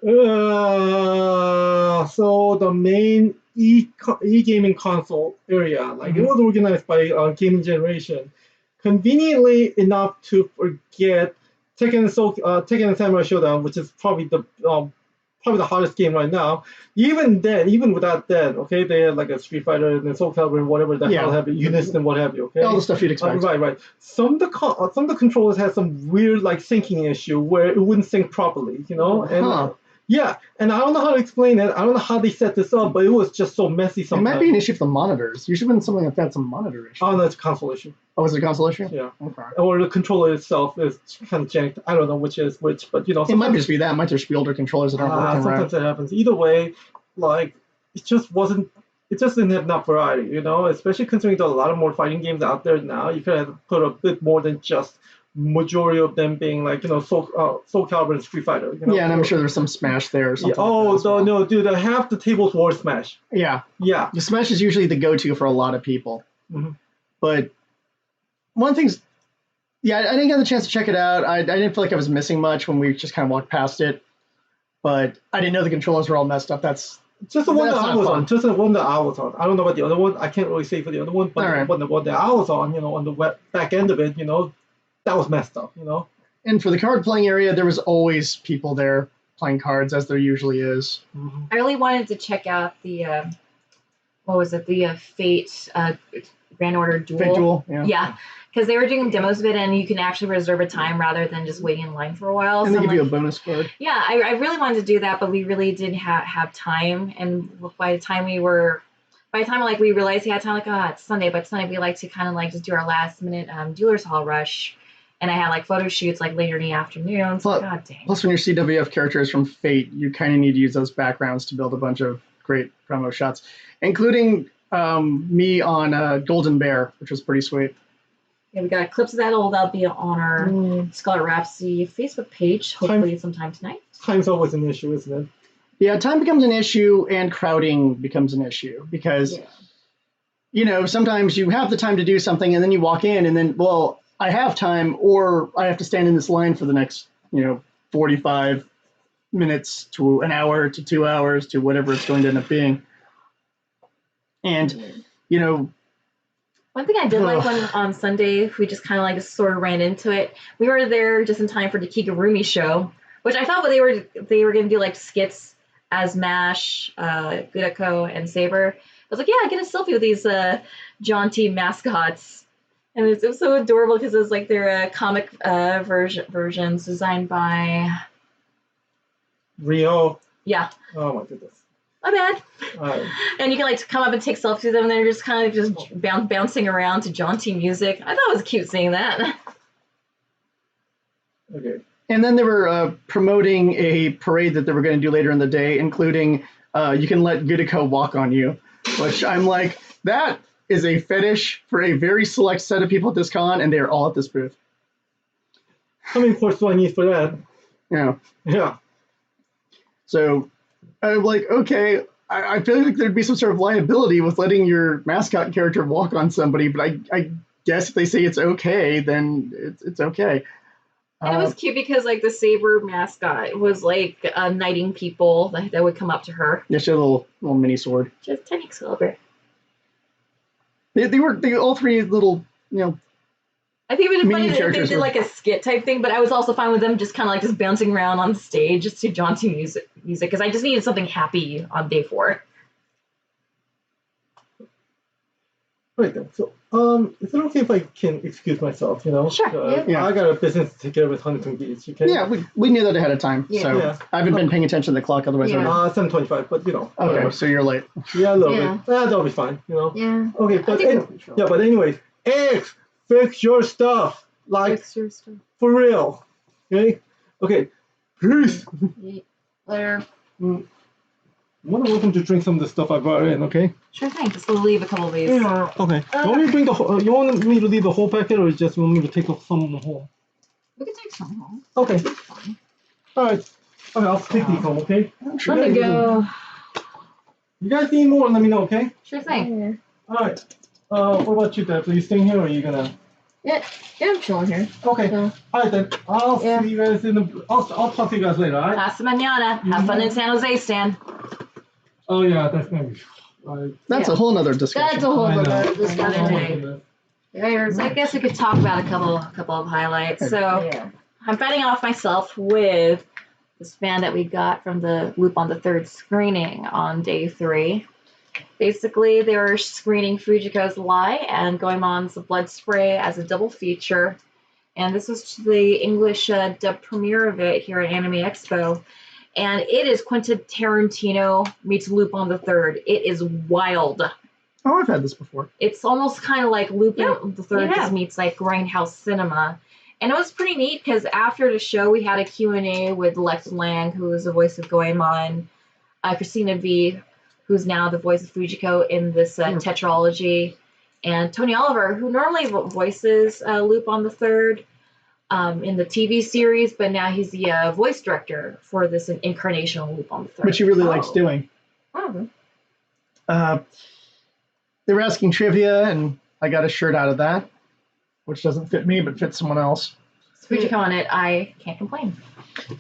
So the main e-gaming console area. Like it was organized by Gaming Generation, conveniently enough to forget Tekken and Samurai Showdown, which is probably the hottest game right now. Even then, even without that, okay, they had like a Street Fighter and Soul Calibur and whatever the hell have you, Unison and what have you. Okay, all the stuff you'd expect. Right. Some of the controllers had some weird like syncing issue where it wouldn't sync properly, and yeah, and I don't know how to explain it. I don't know how they set this up, but it was just so messy sometimes. It might be an issue for the monitors. Usually when something like that's a monitor issue. Oh, no, it's a console issue. Oh, is it a console issue? Yeah. Okay. Or the controller itself is kind of janked. I don't know which is which, but it might just be that. It might just be older controllers that aren't working right. Sometimes that happens. Either way, like it just didn't have enough variety, especially considering there are a lot of more fighting games out there now. You could have put a bit more than just majority of them being like Soul Calibur and Street Fighter. Yeah, and I'm sure there's some Smash there or something. Yeah, no, dude, half the tables were Smash. Yeah. The Smash is usually the go-to for a lot of people. Mm-hmm. But one of the things, I didn't get the chance to check it out. I didn't feel like I was missing much when we just kind of walked past it. But I didn't know the controllers were all messed up. That's just the one that I was on. Just the one that I was on. I don't know about the other one. I can't really say for the other one. But the one that I was on, on the back end of it, that was messed up, And for the card playing area, there was always people there playing cards, as there usually is. Mm-hmm. I really wanted to check out the the Fate Grand Order Duel. Fate Duel, yeah. Because they were doing demos of it, and you can actually reserve a time rather than just waiting in line for a while. And they give you a bonus card. Yeah, I really wanted to do that, but we really didn't have time. And by the time we realized we had time, it's Sunday, but Sunday we like to kind of like just do our last minute dealer's hall rush. And I had like photo shoots like later in the afternoon. So God dang. Plus, when your CWF character is from Fate, you kind of need to use those backgrounds to build a bunch of great promo shots, including me on Golden Bear, which was pretty sweet. Yeah, we got clips of that'll be on our Scarlet Rhapsody Facebook page, hopefully sometime tonight. Time's always an issue, isn't it? Yeah, time becomes an issue and crowding becomes an issue because, sometimes you have the time to do something and then you walk in and then, I have time or I have to stand in this line for the next, 45 minutes to an hour to 2 hours to whatever it's going to end up being. And, one thing I did like when on Sunday, we just kind of like sort of ran into it. We were there just in time for the Kigurumi show, which I thought they were going to do like skits as Mash, Gudako, and Saber. I was like, yeah, get a selfie with these jaunty mascots. And it was so adorable because it was like their comic versions designed by Rio. Yeah. Oh my goodness. My bad. And you can like come up and take selfies with them, and they're just kind of just bouncing around to jaunty music. I thought it was cute seeing that. Okay. And then they were promoting a parade that they were going to do later in the day, including you can let Gudako walk on you, which I'm like, that is a fetish for a very select set of people at this con, and they are all at this booth. How many points do I need for that? Yeah. So I'm like, okay, I feel like there'd be some sort of liability with letting your mascot character walk on somebody, but I guess if they say it's okay, then it's okay. And it was cute because like the Saber mascot was like knighting people that would come up to her. Yeah, she had a little mini sword. Just tiny Excalibur. They were all three little, I think it would be funny if they did like a skit type thing, but I was also fine with them just kind of like just bouncing around on stage just to jaunty music because I just needed something happy on day 4. Right then. So, is it okay if I can excuse myself? Sure. Yeah. I got a business to take care of with Huntington Beach. Okay. Yeah, we knew that ahead of time. Yeah. So I haven't been paying attention to the clock, otherwise. 7:25, but Okay, so you're late. Yeah, a little bit. That'll be fine. Yeah. Okay, but anyways, X, fix your stuff. Like, fix your stuff. For real. Okay. Peace. Later. I'm more than welcome to drink some of the stuff I brought in, okay? Sure thing. Just leave a couple of these. Yeah. Okay. You want me to bring you want me to leave the whole packet, or just want me to take some home? We can take some home. Okay. Fine. All right. Okay, I'll take these home, okay? Let me go. You guys need more? Let me know, okay? Sure thing. All right. What about you, Deb? Are you staying here, or are you gonna? Yeah, I'm chilling here. Okay. So. All right then. I'll see you guys in the. I'll talk to you guys later. All right. Hasta mañana. Have fun in San Jose, Stan. Oh yeah, that's gonna be. Like, That's Yeah. a whole nother discussion. That's a whole I know. other That's a whole discussion. other- So I guess we could talk about a couple of highlights. So Yeah. I'm fighting off myself with this fan that we got from the Loop on the Third screening on day 3. Basically, they were screening Fujiko's Lie and Goemon's Blood Spray as a double feature. And this was the English dub premiere of it here at Anime Expo. And it is Quentin Tarantino meets Loop on the Third. It is wild. Oh, I've had this before. It's almost kind of like Lupin Yeah, the Third yeah. just meets like Grindhouse Cinema. And it was pretty neat because after the show, we had a Q&A with Lex Lang, who is the voice of Goemon, Christina V, who's now the voice of Fujiko in this tetralogy, and Tony Oliver, who normally voices Loop on the Third in the TV series, but now he's the voice director for this incarnation of Loop on the Third. Which he really likes doing. Oh. They were asking trivia, and I got a shirt out of that, which doesn't fit me, but fits someone else. It's Fujiko on it. I can't complain.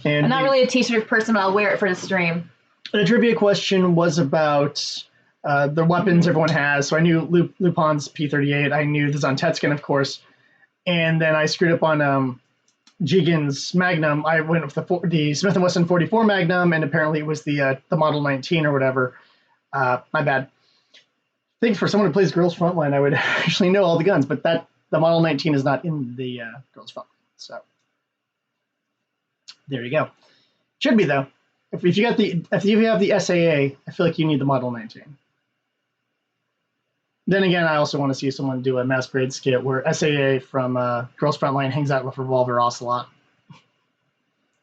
And I'm not really a t-shirt person, but I'll wear it for the stream. the trivia question was about the weapons everyone has. So I knew Lupin's P-38. I knew the Zantetsuken, of course. And then I screwed up on Jigen's Magnum. I went with the Smith & Wesson 44 Magnum, and apparently it was the Model 19 or whatever. My bad. I think for someone who plays Girls Frontline, I would actually know all the guns, but the Model 19 is not in the Girls Frontline. So there you go. Should be though. If you have the SAA, I feel like you need the Model 19. Then again, I also want to see someone do a Masquerade skit where SAA from Girls Frontline hangs out with Revolver Ocelot.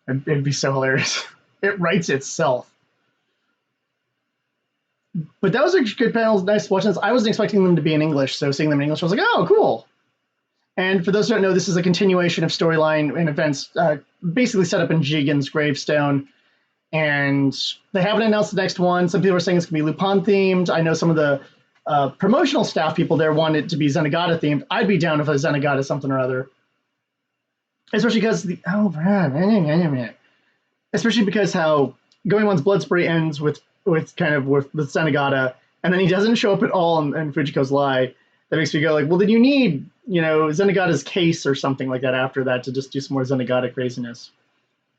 It'd be so hilarious. It writes itself. But that was a good panel. Nice watching this. I wasn't expecting them to be in English, so seeing them in English, I was like, oh, cool. And for those who don't know, this is a continuation of storyline and events basically set up in Jigen's gravestone. And they haven't announced the next one. Some people are saying it's going to be Lupin themed. I know some of the promotional staff people there want it to be Zenigata themed. I'd be down if a Zenigata something or other. Especially because especially because how Goemon's Blood Spray ends with Zenigata, and then he doesn't show up at all in Fujiko's Lie. That makes me go like, well, then you need, Zenigata's case or something like that after that to just do some more Zenigata craziness.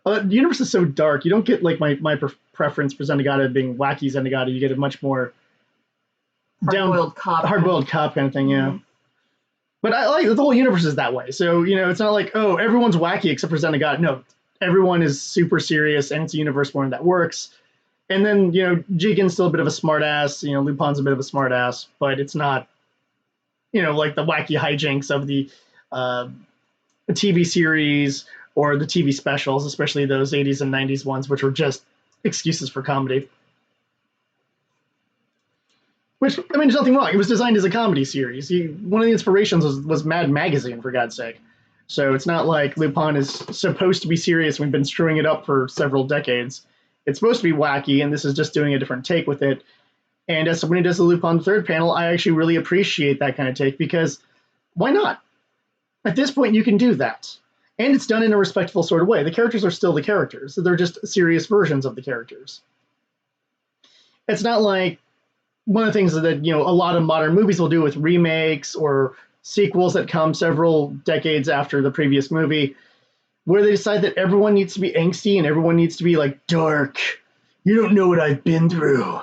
The universe is so dark. You don't get like my preference for Zenigata being wacky Zenigata. You get a much more Hard-boiled cop kind of thing, yeah. Mm-hmm. But I like the whole universe is that way. So, it's not like, oh, everyone's wacky except for Zenigata. No, everyone is super serious, and it's a universe where that works. And then, Jigen's still a bit of a smartass. Lupin's a bit of a smartass, but it's not, like the wacky hijinks of the TV series or the TV specials, especially those 80s and 90s ones, which were just excuses for comedy. Which, there's nothing wrong. It was designed as a comedy series. One of the inspirations was Mad Magazine, for God's sake. So it's not like Lupin is supposed to be serious. We've been screwing it up for several decades. It's supposed to be wacky, and this is just doing a different take with it. And as someone who does the Lupin third panel, I actually really appreciate that kind of take, because why not? At this point, you can do that. And it's done in a respectful sort of way. The characters are still the characters. They're just serious versions of the characters. It's not like one of the things that a lot of modern movies will do with remakes or sequels that come several decades after the previous movie, where they decide that everyone needs to be angsty and everyone needs to be like dark. You don't know what I've been through.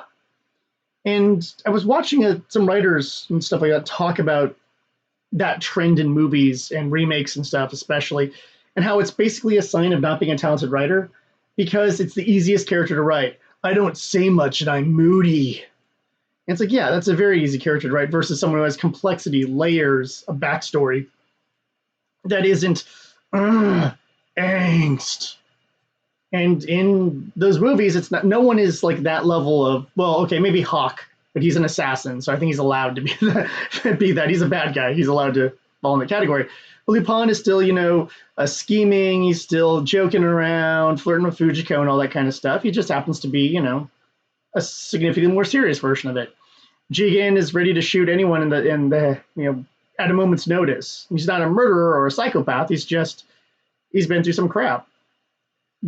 And I was watching some writers and stuff like that talk about that trend in movies and remakes and stuff, especially, and how it's basically a sign of not being a talented writer, because it's the easiest character to write. I don't say much and I'm moody. And it's like, yeah, that's a very easy character to write versus someone who has complexity, layers, a backstory that isn't angst. And in those movies, it's not. No one is like that level of, well, okay, maybe Hawk, but he's an assassin, so I think he's allowed to be that. He's a bad guy. He's allowed to fall in the category. But Lupin is still, scheming. He's still joking around, flirting with Fujiko and all that kind of stuff. He just happens to be, a significantly more serious version of it. Jigen is ready to shoot anyone in the at a moment's notice. He's not a murderer or a psychopath. He's been through some crap.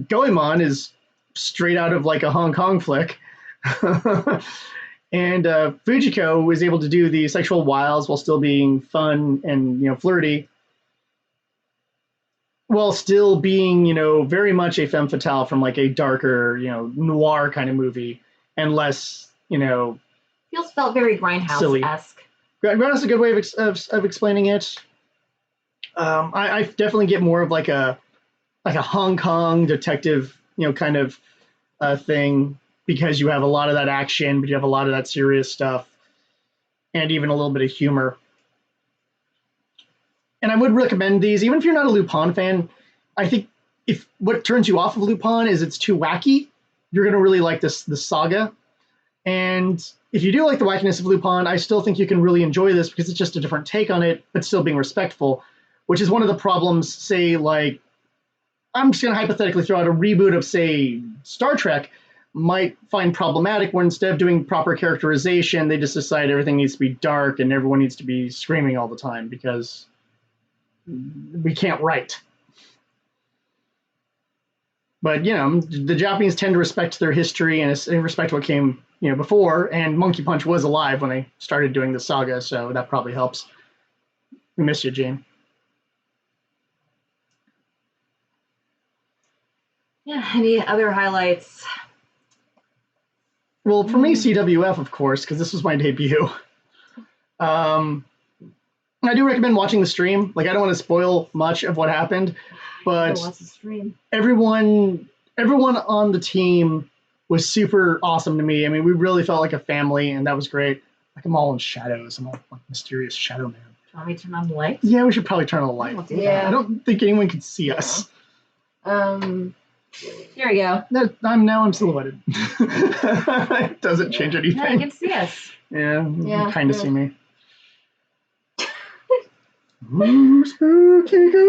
Goemon is straight out of like a Hong Kong flick. And Fujiko was able to do the sexual wiles while still being fun and flirty, while still being very much a femme fatale from like a darker noir kind of movie, and less Felt very Grindhouse-esque. Grindhouse is a good way of explaining it. I definitely get more of like a Hong Kong detective kind of thing, because you have a lot of that action, but you have a lot of that serious stuff, and even a little bit of humor. And I would recommend these, even if you're not a Lupin fan. I think if what turns you off of Lupin is it's too wacky, you're going to really like this saga. And if you do like the wackiness of Lupin, I still think you can really enjoy this, because it's just a different take on it, but still being respectful, which is one of the problems, say, like, I'm just going to hypothetically throw out a reboot of, say, Star Trek might find problematic, where instead of doing proper characterization, they just decide everything needs to be dark and everyone needs to be screaming all the time because we can't write. But, the Japanese tend to respect their history and respect what came, before, and Monkey Punch was alive when they started doing the saga, so that probably helps. We miss you, Jane. Yeah, any other highlights? Well, for me, CWF, of course, because this was my debut. I do recommend watching the stream. Like, I don't want to spoil much of what happened, but everyone on the team was super awesome to me. I mean, we really felt like a family, and that was great. Like, I'm all in shadows. I'm all like mysterious shadow man. Do you want me to turn on the lights? Yeah, we should probably turn on the light. Yeah. I don't think anyone can see us. Here we go. No, I'm silhouetted. It doesn't change anything. Yeah, you can see us. Yeah, you Yeah, can kind of yeah. see me. Ooh, spooky ghost.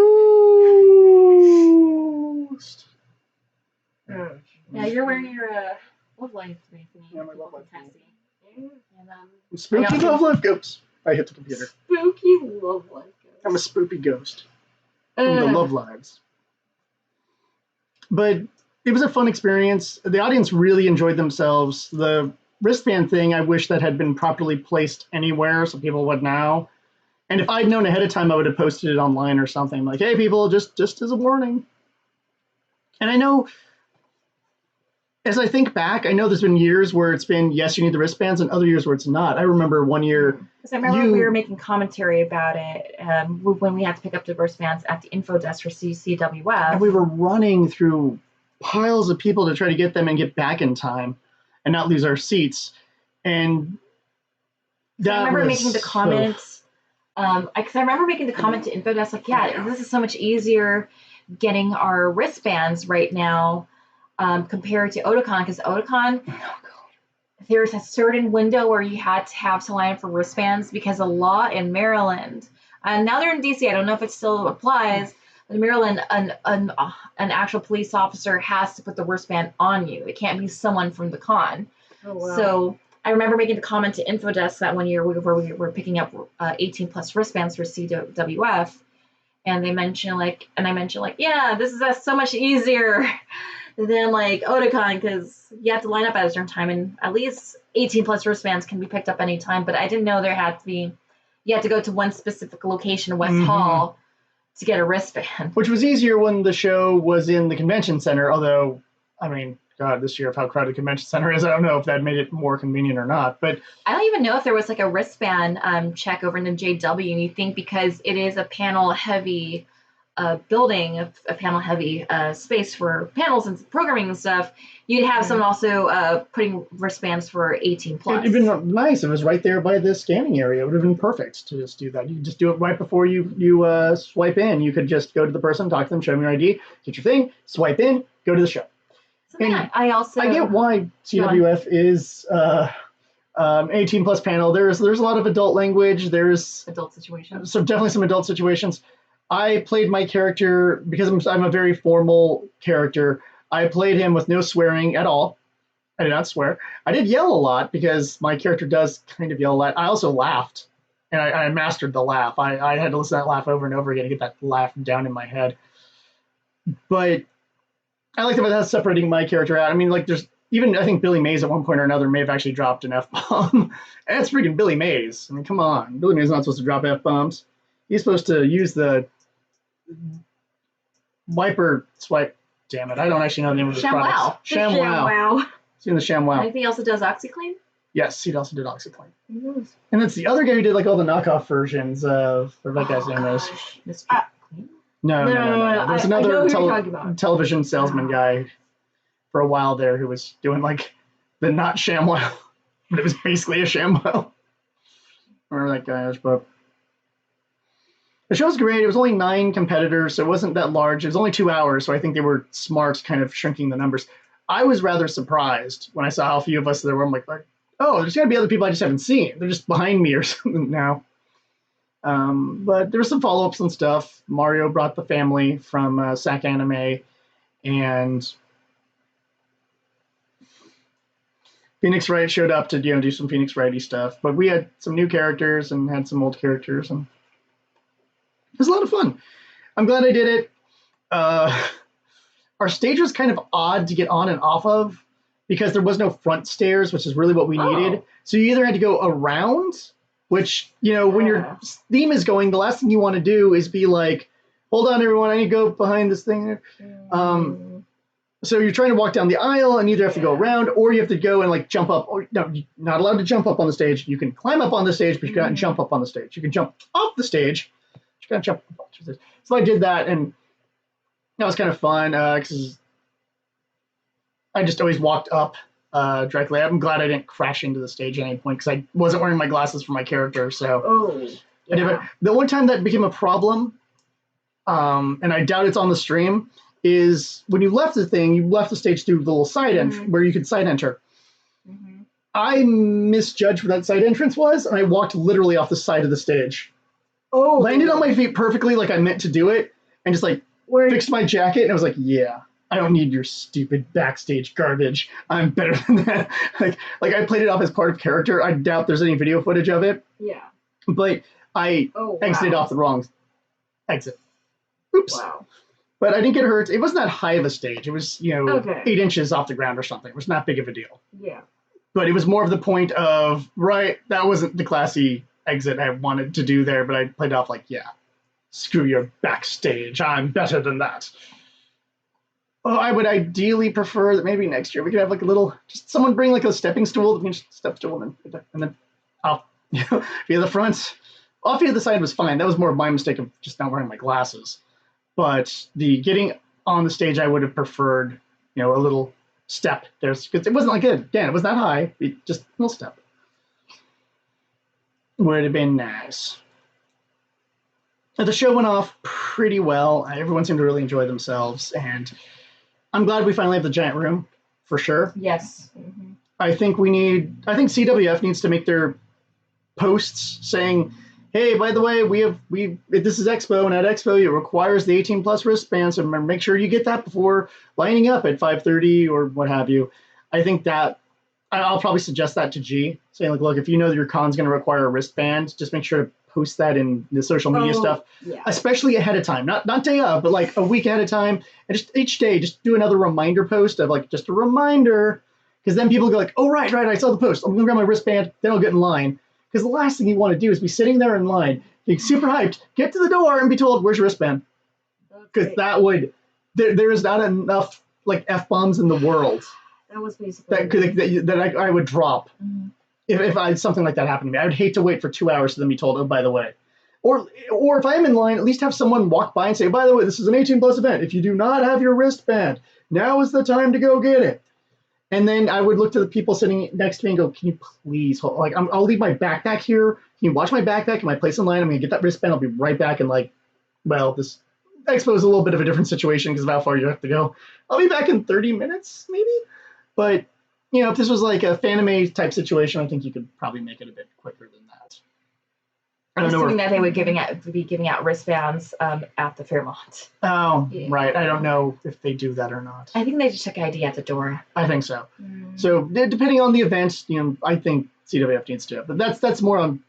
Yeah, you're wearing your love life thingy. Yeah, my love life Tessie. And, Spooky love life ghost. I hit the computer. Spooky love life. I'm a spooky ghost. From the love lives. But it was a fun experience. The audience really enjoyed themselves. The wristband thing, I wish that had been properly placed anywhere so people would know. And if I'd known ahead of time, I would have posted it online or something. Like, hey, people, just as a warning. And I know, as I think back, I know there's been years where it's been, yes, you need the wristbands, and other years where it's not. I remember one year. Because I remember we were making commentary about it when we had to pick up the wristbands at the info desk for CCWF. And we were running through piles of people to try to get them and get back in time and not lose our seats. And that I remember making the comment. Because I remember making the comment to info desk, like, yeah, this is so much easier getting our wristbands right now compared to Otakon, because Otakon, there's a certain window where you had to have to line up for wristbands because the law in Maryland, and now they're in DC, I don't know if it still applies, but in Maryland, an actual police officer has to put the wristband on you. It can't be someone from the con. Oh, wow. So I remember making the comment to Infodesk that one year where we were picking up 18 plus wristbands for CWF, and they mentioned yeah, this is so much easier than like Otakon, because you have to line up at a certain time, and at least 18 plus wristbands can be picked up anytime. But I didn't know you had to go to one specific location, West Hall, to get a wristband. Which was easier when the show was in the convention center, although, I mean, God, this year of how crowded the convention center is, I don't know if that made it more convenient or not. But I don't even know if there was like a wristband check over in the JW, and you think because it is a panel-heavy building, a panel-heavy space for panels and programming and stuff, you'd have someone also putting wristbands for 18 plus. It would have been nice. It was right there by the scanning area. It would have been perfect to just do that. You just do it right before you swipe in. You could just go to the person, talk to them, show them your ID, get your thing, swipe in, go to the show. And I get why CWF is 18 plus panel. There's a lot of adult language. There's adult situations. So definitely some adult situations. I played my character because I'm a very formal character. I played him with no swearing at all. I did not swear. I did yell a lot because my character does kind of yell a lot. I also laughed, and I mastered the laugh. I had to listen to that laugh over and over again to get that laugh down in my head. But I like that that's separating my character out. I mean, like, there's even I think Billy Mays at one point or another may have actually dropped an F-bomb. And that's freaking Billy Mays. I mean, come on. Billy Mays is not supposed to drop F-bombs. He's supposed to use the wiper swipe. Damn it, I don't actually know the name of his product. ShamWow. He's in the ShamWow. I think he also does OxyClean. Yes, he also did OxyClean. Yes. And it's the other guy who did like all the knockoff versions of whatever that guy's name is. Mr. Clean. No. There's I know another who you're talking about. television salesman guy for a while there who was doing like the not ShamWow, but it was basically a ShamWow. Remember that guy? But the show's great. It was only 9 competitors, so it wasn't that large. It was only 2 hours, so I think they were smart, kind of shrinking the numbers. I was rather surprised when I saw how few of us there were. I'm like, oh, there's got to be other people I just haven't seen. They're just behind me or something now. But there were some follow-ups and stuff. Mario brought the family from SAC Anime, and Phoenix Wright showed up to do some Phoenix Wrighty stuff. But we had some new characters and had some old characters, and it was a lot of fun. I'm glad I did it. Our stage was kind of odd to get on and off of because there was no front stairs, which is really what we needed. So you either had to go around, which, when your theme is going, the last thing you want to do is be like, hold on, everyone, I need to go behind this thing. So you're trying to walk down the aisle and either have to go around or you have to go and like jump up. Or, no, you're not allowed to jump up on the stage. You can climb up on the stage, but you can't jump up on the stage. You can jump off the stage. You can't jump up on the stage. So I did that, and that was kind of fun because I just always walked up directly. I'm glad I didn't crash into the stage at any point because I wasn't wearing my glasses for my character. So the one time that became a problem, and I doubt it's on the stream, is when you left the thing, you left the stage through the little side entry where you could side enter. I misjudged where that side entrance was, and I walked literally off the side of the stage. Landed on my feet perfectly like I meant to do it, and just like fixed my jacket, and I was like, yeah, I don't need your stupid backstage garbage. I'm better than that. like I played it off as part of character. I doubt there's any video footage of it. Yeah. But I exited off the wrong exit. Oops. Wow. But I didn't get hurt. It wasn't that high of a stage. It was, 8 inches off the ground or something. It was not big of a deal. Yeah. But it was more of the point of, that wasn't the classy exit I wanted to do there, but I played it off like, yeah, screw your backstage. I'm better than that. Oh, I would ideally prefer that maybe next year we could have like a little, just someone bring like a stepping stool, that we can just step stool and then off via the front. Off via the side was fine. That was more of my mistake of just not wearing my glasses. But the getting on the stage, I would have preferred, a little step. Because it wasn't like it was that high. Just a little step. Would have been nice. The show went off pretty well. Everyone seemed to really enjoy themselves, and I'm glad we finally have the giant room, for sure. Yes. I think CWF needs to make their posts saying, hey, by the way, this is Expo, and at Expo it requires the 18+ wristband, so make sure you get that before lining up at 5:30 or what have you. I think that I'll probably suggest that to G, saying like, look, if you know that your con's going to require a wristband, just make sure to post that in the social media stuff, especially ahead of time, not day of, but like a week ahead of time, and just each day, just do another reminder post of like just a reminder, because then people go like, oh right, I saw the post, I'm gonna grab my wristband, then I'll get in line, because the last thing you want to do is be sitting there in line, being super hyped, get to the door and be told, where's your wristband? Because that would, there is not enough like F-bombs in the world That was basically that I would drop. If something like that happened to me. I would hate to wait for 2 hours to then be told, oh, by the way. Or if I am in line, at least have someone walk by and say, by the way, this is an 18+ event. If you do not have your wristband, now is the time to go get it. And then I would look to the people sitting next to me and go, can you please hold, like, I'll leave my backpack here. Can you watch my backpack in my place in line? I'm going to get that wristband. I'll be right back. And like, well, this Expo is a little bit of a different situation because of how far you have to go. I'll be back in 30 minutes, maybe. But if this was like a Fanime type situation, I think you could probably make it a bit quicker than that. I was assuming that they would be giving out wristbands at the Fairmont. Oh, right. I don't know if they do that or not. I think they just took ID at the door. I think so. So depending on the event, I think CWF needs to. But that's more on,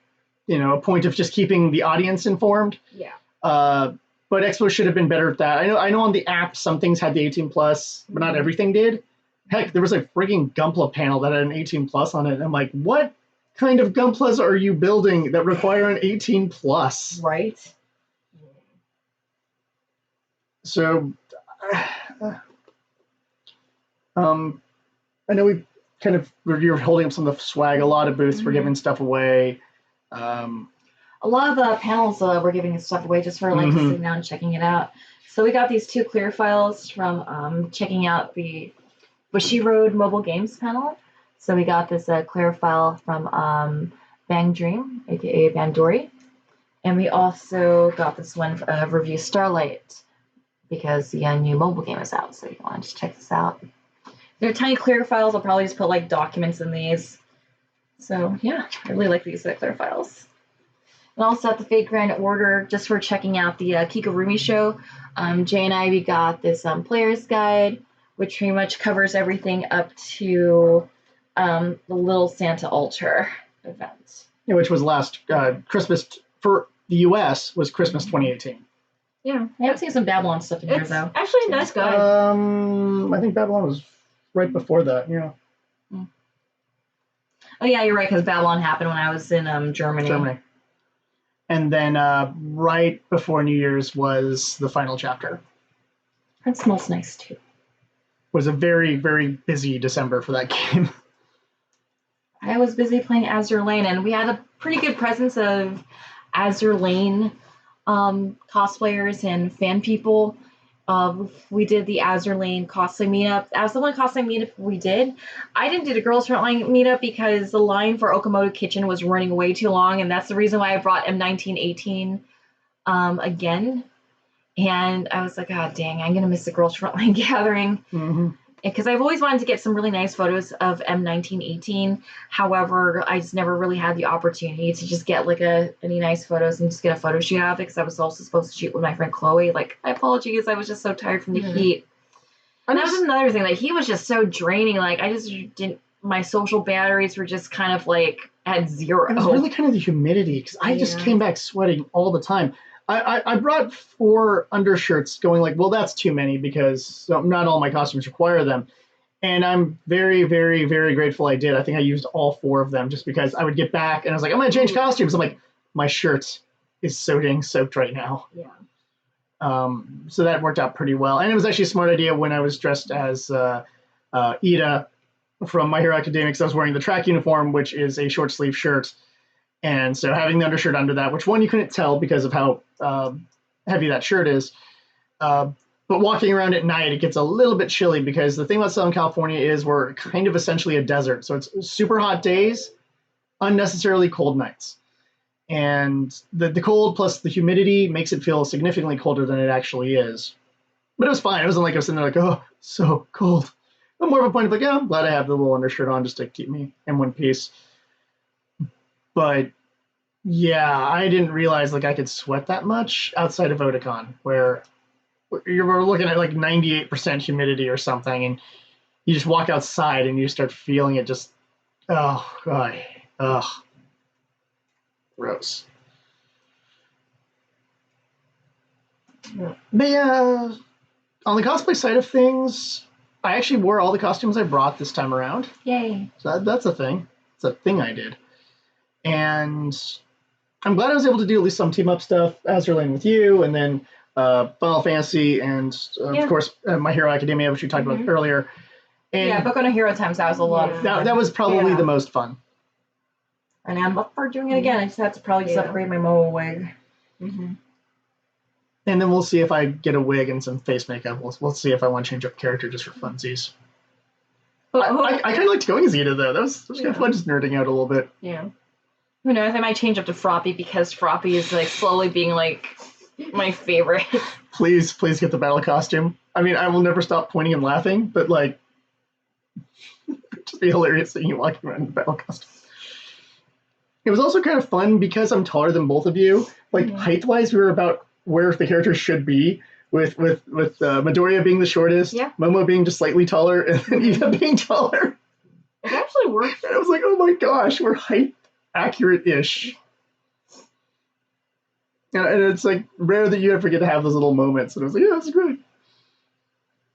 a point of just keeping the audience informed. Yeah. But Expo should have been better at that. I know on the app some things had the 18+, but not everything did. Heck, there was a freaking Gunpla panel that had an 18 plus on it. And I'm like, what kind of Gunplas are you building that require an 18 plus? Right. So, I know we kind of you're holding up some of the swag. A lot of booths were giving stuff away. A lot of the panels were giving stuff away just for like just sitting down and checking it out. So we got these 2 clear files from checking out the Bushy Road mobile games panel. So we got this clear file from Bang Dream, aka Bandori, and we also got this one review Starlight because the new mobile game is out. So if you want to just check this out. They're tiny clear files. I'll probably just put like documents in these. So yeah, I really like these clear files. And also at the Fate Grand Order, just for checking out the Kikurumi show, Jay and I, we got this player's guide, which pretty much covers everything up to the Little Santa Altar event. Yeah, which was last Christmas for the US was Christmas 2018. Yeah. I have seen some Babylon stuff in here It's though. actually a nice guide. I think Babylon was right before that. Yeah. Oh yeah, you're right, because Babylon happened when I was in Germany. And then right before New Year's was the final chapter. That smells nice too. Was a very, very busy December for that game. I was busy playing Azure Lane, and we had a pretty good presence of Azure Lane cosplayers and fan people. We did the Azure Lane cosplay meetup. That was the one cosplay meetup we did. I didn't do the Girls Frontline meetup because the line for Okamoto Kitchen was running way too long, and that's the reason why I brought M1918 again. And I was like, oh, dang, I'm going to miss the Girls Frontline gathering. Because I've always wanted to get some really nice photos of M1918. However, I just never really had the opportunity to just get like any nice photos and just get a photo shoot out of it, because I was also supposed to shoot with my friend Chloe. Like, my apologies, I was just so tired from the heat. And that was another thing, like, he was just so draining. Like, I just didn't, my social batteries were just kind of like at zero. It was really kind of the humidity, because I just came back sweating all the time. I brought 4 undershirts going like, well, that's too many because not all my costumes require them. And I'm very, very, very grateful I did. I think I used all 4 of them just because I would get back and I was like, I'm going to change costumes. I'm like, my shirt is so dang soaked right now. Yeah. So that worked out pretty well. And it was actually a smart idea when I was dressed as Ida from My Hero Academia, because I was wearing the track uniform, which is a short sleeve shirt. And so having the undershirt under that, which one you couldn't tell because of how heavy that shirt is. But walking around at night, it gets a little bit chilly because the thing about Southern California is we're kind of essentially a desert. So it's super hot days, unnecessarily cold nights. And the cold plus the humidity makes it feel significantly colder than it actually is. But it was fine. It wasn't like I was sitting there like, oh, so cold. But more of a point of like, yeah, I'm glad I have the little undershirt on just to keep me in one piece. But yeah, I didn't realize like I could sweat that much outside of Otakon, where you were looking at like 98% humidity or something, and you just walk outside and you start feeling it just, oh god, ugh, gross. But yeah, on the cosplay side of things, I actually wore all the costumes I brought this time around. Yay. So that's a thing. It's a thing I did. And I'm glad I was able to do at least some team up stuff, Azure Lane with you, and then Final Fantasy, and of course My Hero Academia, which we talked about earlier. And yeah, Book on a Hero Times, that was a lot of fun. That was probably the most fun. And I'm up for doing it again. I just have to probably just upgrade my Moa wig. And then we'll see if I get a wig and some face makeup. We'll see if I want to change up character just for funsies. I kind of liked going as Ida, though. That was kind of fun, just nerding out a little bit. Yeah. Who knows? I might change up to Froppy because Froppy is like slowly being like my favorite. Please get the battle costume. I mean, I will never stop pointing and laughing, but like, it'd just be hilarious seeing you walking around in the battle costume. It was also kind of fun because I'm taller than both of you. Like height-wise, we were about where the characters should be. With Midoriya being the shortest, Momo being just slightly taller, and then Ida being taller. It actually worked. And I was like, oh my gosh, we're height accurate-ish. And it's like rare that you ever get to have those little moments. And I was like, yeah, that's great.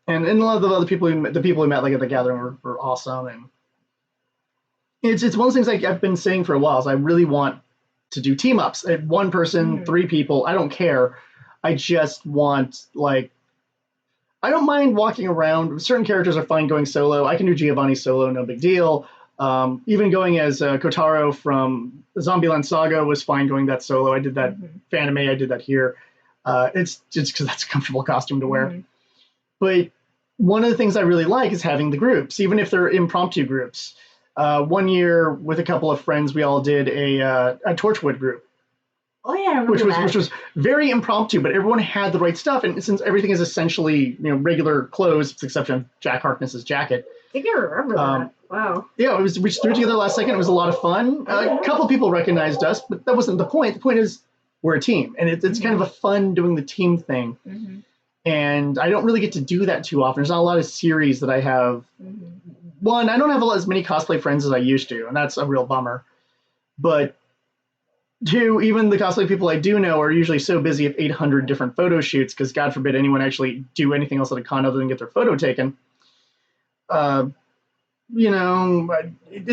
And a lot of the other people, the people we met like at the gathering were awesome. And it's one of those things like I've been saying for a while. Is I really want to do team ups. One person, 3 people. I don't care. I just want like. I don't mind walking around. Certain characters are fine going solo. I can do Giovanni solo, no big deal. Even going as Kotaro from Zombieland Saga was fine going that solo. I did that Fanime. I did that here. It's just because that's a comfortable costume to wear. But one of the things I really like is having the groups, even if they're impromptu groups. One year with a couple of friends, we all did a Torchwood group. Oh yeah, I remember which was very impromptu, but everyone had the right stuff, and since everything is essentially regular clothes, with the exception of Jack Harkness's jacket. I think I remember that. Wow. Yeah, we just threw it together last second. It was a lot of fun. A couple of people recognized us, but that wasn't the point. The point is we're a team, and it's kind of a fun doing the team thing. And I don't really get to do that too often. There's not a lot of series that I have. One, I don't have as many cosplay friends as I used to, and that's a real bummer. But 2, even the cosplay people I do know are usually so busy with 800 different photo shoots, because God forbid anyone actually do anything else at a con other than get their photo taken. It's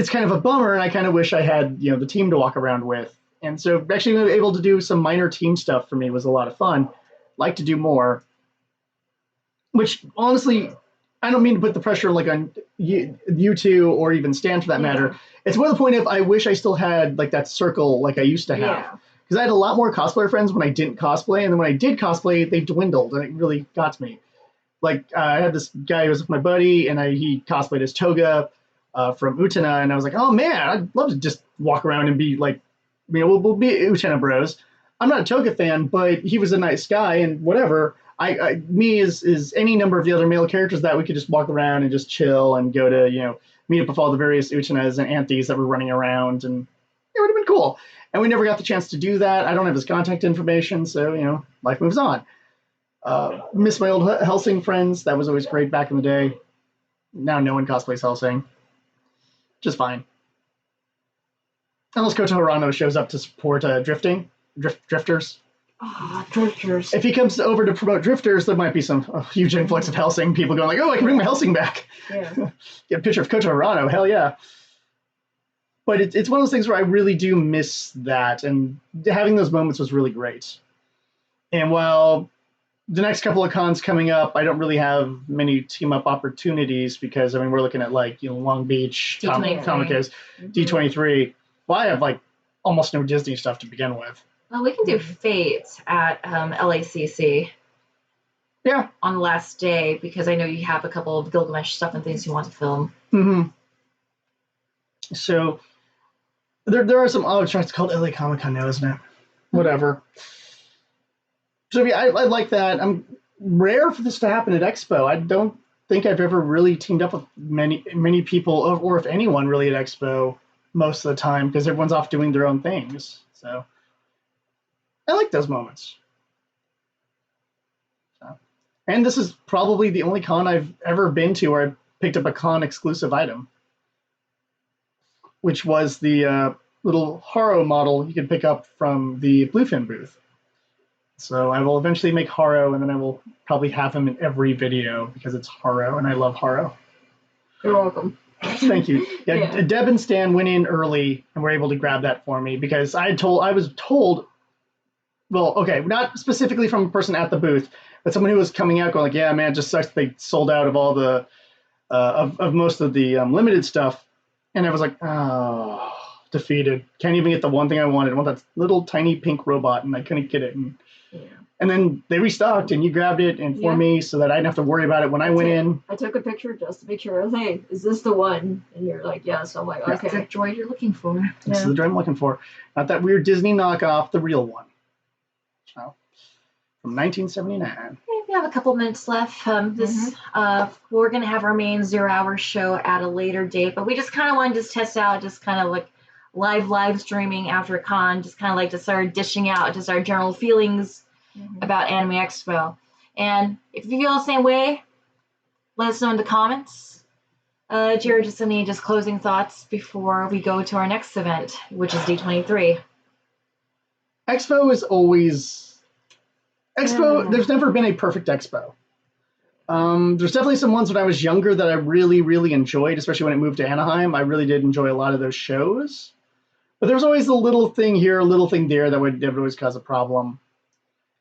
kind of a bummer, and I kind of wish I had the team to walk around with. And so actually being able to do some minor team stuff for me was a lot of fun. Like to do more. Which honestly, I don't mean to put the pressure like on you two or even Stan for that matter. It's more the point of I wish I still had like that circle like I used to have. Because I had a lot more cosplayer friends when I didn't cosplay, and then when I did cosplay, they dwindled, and it really got to me. Like I had this guy who was with my buddy, and he cosplayed as Toga from Utena, and I was like, oh man, I'd love to just walk around and be like, we'll be Utena bros. I'm not a Toga fan, but he was a nice guy, and whatever. Me is any number of the other male characters that we could just walk around and just chill and go to meet up with all the various Utenas and Anthys that were running around, and it would have been cool. And we never got the chance to do that. I don't have his contact information, so life moves on. Miss my old Helsing friends. That was always great back in the day. Now no one cosplays Helsing. Just fine. Unless Koto Hirano shows up to support drifters. Drifters. If he comes over to promote drifters, there might be some huge influx of Helsing people going like, oh, I can bring my Helsing back. Yeah. Get a picture of Koto Hirano. Hell yeah. But it's one of those things where I really do miss that, and having those moments was really great. And while the next couple of cons coming up, I don't really have many team-up opportunities because, we're looking at Long Beach, Comic-Cons, D23. Well, I have almost no Disney stuff to begin with. Well, we can do Fate at LACC. Yeah. On the last day, because I know you have a couple of Gilgamesh stuff and things you want to film. Mm-hmm. So there are some other tracks called LA Comic Con now, isn't it? Whatever. So I like that. I'm rare for this to happen at Expo. I don't think I've ever really teamed up with many people, or if anyone really at Expo most of the time, because everyone's off doing their own things. So I like those moments. So, and this is probably the only con I've ever been to where I picked up a con exclusive item, which was the little Haro model you could pick up from the Bluefin booth. So I will eventually make Haro, and then I will probably have him in every video because it's Haro, and I love Haro. You're welcome. Thank you. Yeah. Deb and Stan went in early and were able to grab that for me because I was told, well, okay, not specifically from a person at the booth, but someone who was coming out going like, yeah, man, it just sucks they sold out of all the, of most of the limited stuff. And I was like, oh, defeated. Can't even get the one thing I wanted. I want that little tiny pink robot, and I couldn't get it. And then they restocked, and you grabbed it and for me so that I didn't have to worry about it when I went in. I took a picture just to make sure, hey, is this the one? And you're like, yes. I'm like, okay. That's the droid you're looking for. This is the droid I'm looking for. Not that weird Disney knockoff, the real one. So, from 1979. We have a couple minutes left. We're going to have our main 0 hour show at a later date, but we just kind of wanted to test out just kind of like live streaming after a con, just kind of like to start dishing out just our general feelings about Anime Expo. And if you feel the same way, let us know in the comments. Jared, just any closing thoughts before we go to our next event, which is D23. Expo is always... Expo, there's never been a perfect Expo. There's definitely some ones when I was younger that I really, really enjoyed, especially when I moved to Anaheim. I really did enjoy a lot of those shows. But there was always a little thing here, a little thing there that would always cause a problem.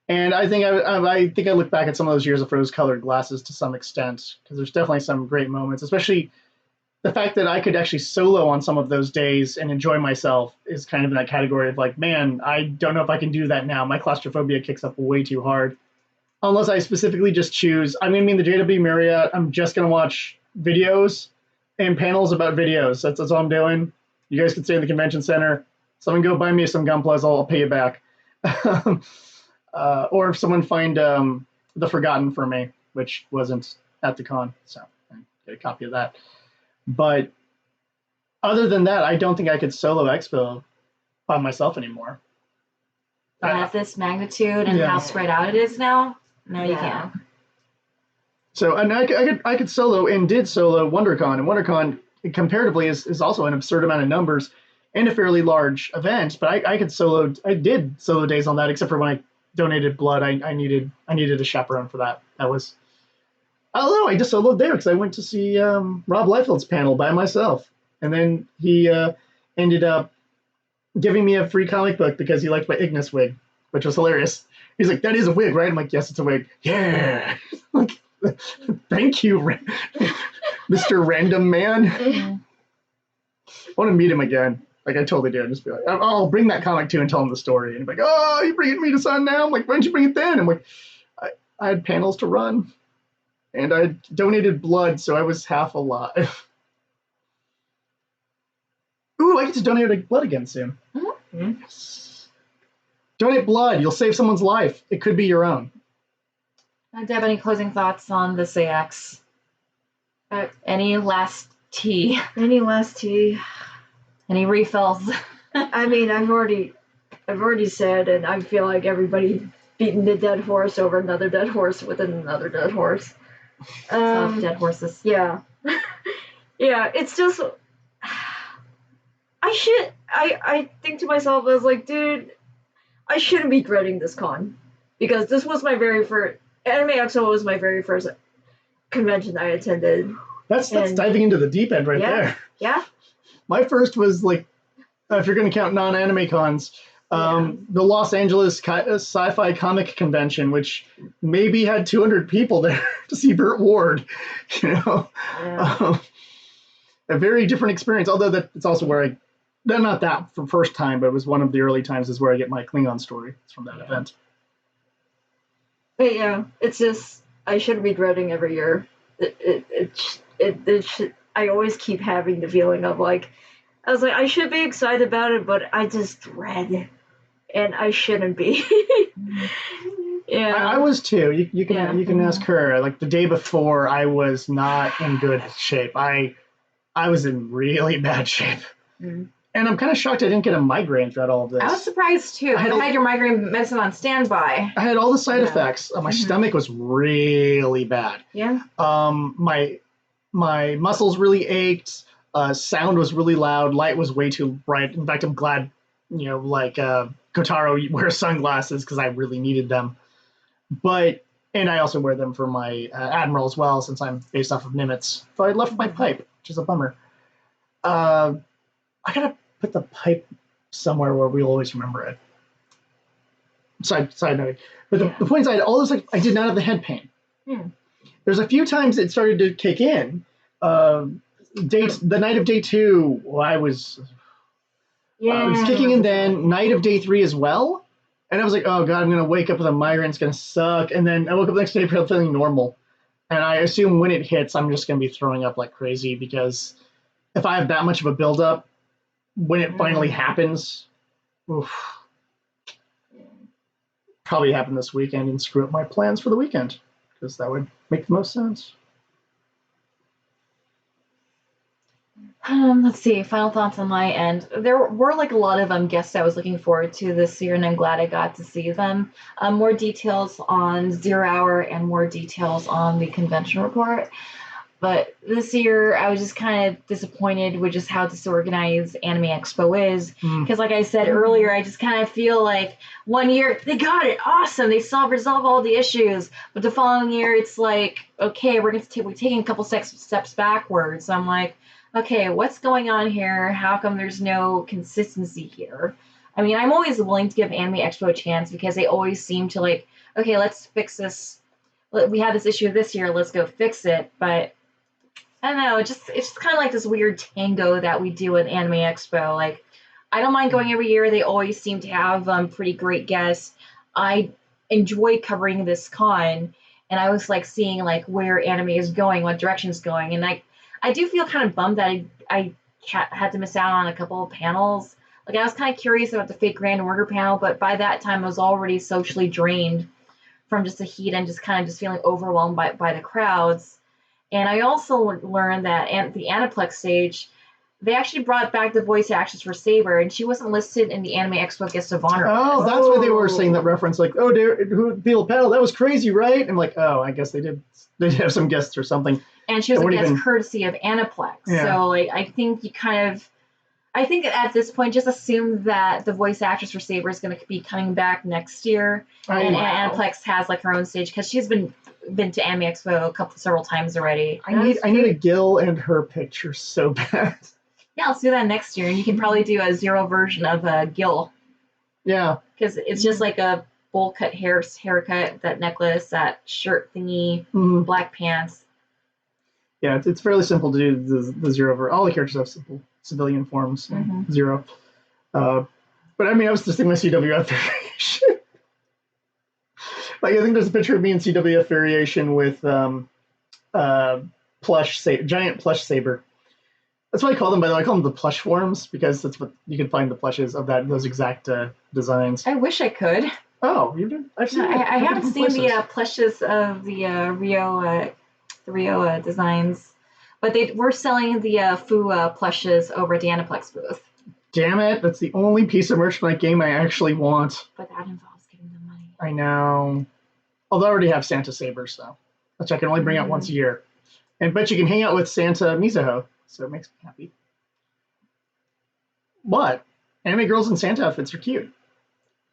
And I think I look back at some of those years of rose-colored glasses to some extent, because there's definitely some great moments, especially the fact that I could actually solo on some of those days and enjoy myself is kind of in that category of like, man, I don't know if I can do that now. My claustrophobia kicks up way too hard. Unless I specifically just choose, I'm going to be in the JW Marriott. I'm just going to watch videos and panels about videos. That's all I'm doing. You guys can stay in the convention center. Someone go buy me some Gunplas. I'll pay you back. Or if someone find The Forgotten for me, which wasn't at the con. So I get a copy of that. But other than that, I don't think I could solo Expo by myself anymore. At this magnitude and how spread out it is now, no, you can't. So, and I could solo and did solo WonderCon, and WonderCon comparatively is also an absurd amount of numbers and a fairly large event. But I did solo days on that, except for when I donated blood. I needed a chaperone for that. That was, I don't know, I just soloed there because I went to see Rob Liefeld's panel by myself, and then he ended up giving me a free comic book because he liked my Ignis wig, which was hilarious. He's like, "That is a wig, right?" I'm like, "Yes, it's a wig." Yeah. Like, thank you, Mr. Random Man. I want to meet him again. Like, I totally do. And just be like, I'll bring that comic to and tell him the story. And he's like, "Oh, you bringing me to Sun now?" I'm like, "Why didn't you bring it then?" I'm like, I had panels to run. And I donated blood, so I was half alive. Ooh, I get to donate blood again soon. Mm-hmm. Yes. Donate blood. You'll save someone's life. It could be your own. Deb, any closing thoughts on the CX? Any last tea? Any last tea? Any refills? I mean, I've already said, and I feel like everybody beating the dead horse over another dead horse within another dead horse. Dead horses. Yeah. Yeah, it's just, I think to myself, I was like, dude, I shouldn't be dreading this con, because this was my very first, Anime Expo was my very first convention I attended. That's diving into the deep end there. Yeah. My first was like, if you're going to count non-anime cons, the Los Angeles Sci-Fi Comic Convention, which maybe had 200 people there to see Burt Ward. A very different experience. Although it's also where not that for first time, but it was one of the early times is where I get my Klingon story. It's from that event. But yeah, it's just, I shouldn't be dreading every year. I always keep having the feeling of like, I was like, I should be excited about it, but I just dread, and I shouldn't be. Yeah, I was too. You can ask her. Like the day before, I was not in good shape. I was in really bad shape, and I'm kind of shocked I didn't get a migraine throughout all of this. I was surprised too. I had your migraine medicine on standby. I had all the side effects. My stomach was really bad. Yeah. My muscles really ached. Sound was really loud. Light was way too bright. In fact, I'm glad, Kotaro wears sunglasses because I really needed them. And I also wear them for my Admiral as well, since I'm based off of Nimitz. So I left my pipe, which is a bummer. I gotta put the pipe somewhere where we'll always remember it. Side note. But the point is, I had all this, I did not have the head pain. There's a few times it started to kick in. The night of day 2, I was kicking in then. Night of day 3 as well. And I was like, oh God, I'm going to wake up with a migraine. It's going to suck. And then I woke up the next day feeling normal. And I assume when it hits, I'm just going to be throwing up like crazy, because if I have that much of a buildup, when it finally happens, probably happen this weekend and screw up my plans for the weekend, because that would make the most sense. Let's see. Final thoughts on my end. There were a lot of guests I was looking forward to this year, and I'm glad I got to see them. More details on 0 Hour and more details on the convention report. But this year, I was just kind of disappointed with just how disorganized Anime Expo is. Because, like I said earlier, I just kind of feel like one year they got it, awesome, they resolve all the issues. But the following year, it's like, okay, we're taking a couple steps backwards. So I'm like, okay, what's going on here? How come there's no consistency here? I mean, I'm always willing to give Anime Expo a chance because they always seem to like, okay, let's fix this. We had this issue this year, let's go fix it. But I don't know, it's just kind of like this weird tango that we do at Anime Expo. Like, I don't mind going every year. They always seem to have pretty great guests. I enjoy covering this con, and I was like seeing like where anime is going, what direction it's going, and I do feel kind of bummed that I had to miss out on a couple of panels. Like, I was kind of curious about the fake Grand Order panel, but by that time I was already socially drained from just the heat and just kind of just feeling overwhelmed by the crowds. And I also learned that at the Aniplex stage, they actually brought back the voice actress for Saber, and she wasn't listed in the Anime Expo Guest of Honor. Oh, that's why they were saying that reference, like, oh, who people panel? That was crazy, right? And like, oh, I guess they did have some guests or something. And she was a guest courtesy of Aniplex. Yeah. So like, I think at this point, just assume that the voice actress for Saber is going to be coming back next year, and Aniplex has like her own stage because she's been to Anime Expo several times already. I need a Gil and her picture so bad. Yeah, let's do that next year, and you can probably do a zero version of Gil. Yeah, because it's just like a bowl cut haircut, that necklace, that shirt thingy, black pants. Yeah, it's fairly simple to do the zero version. All the characters have simple civilian forms, zero. But I mean, I was just thinking my CWF variation. Like, I think there's a picture of me in CWF variation with giant plush saber. That's what I call them, by the way. I call them the plush forms because that's what you can find the plushes of those exact designs. I wish I could. Oh, you did? I've seen. I haven't seen the plushes of the Rio designs, but they were selling the Fu plushes over at the Aniplex booth. Damn it! That's the only piece of merch from that game I actually want. But that involves getting the money. I know. Although I already have Santa Saber, so which I can only bring out once a year, and bet you can hang out with Santa Mizuho. So it makes me happy. What? Anime girls in Santa outfits are cute.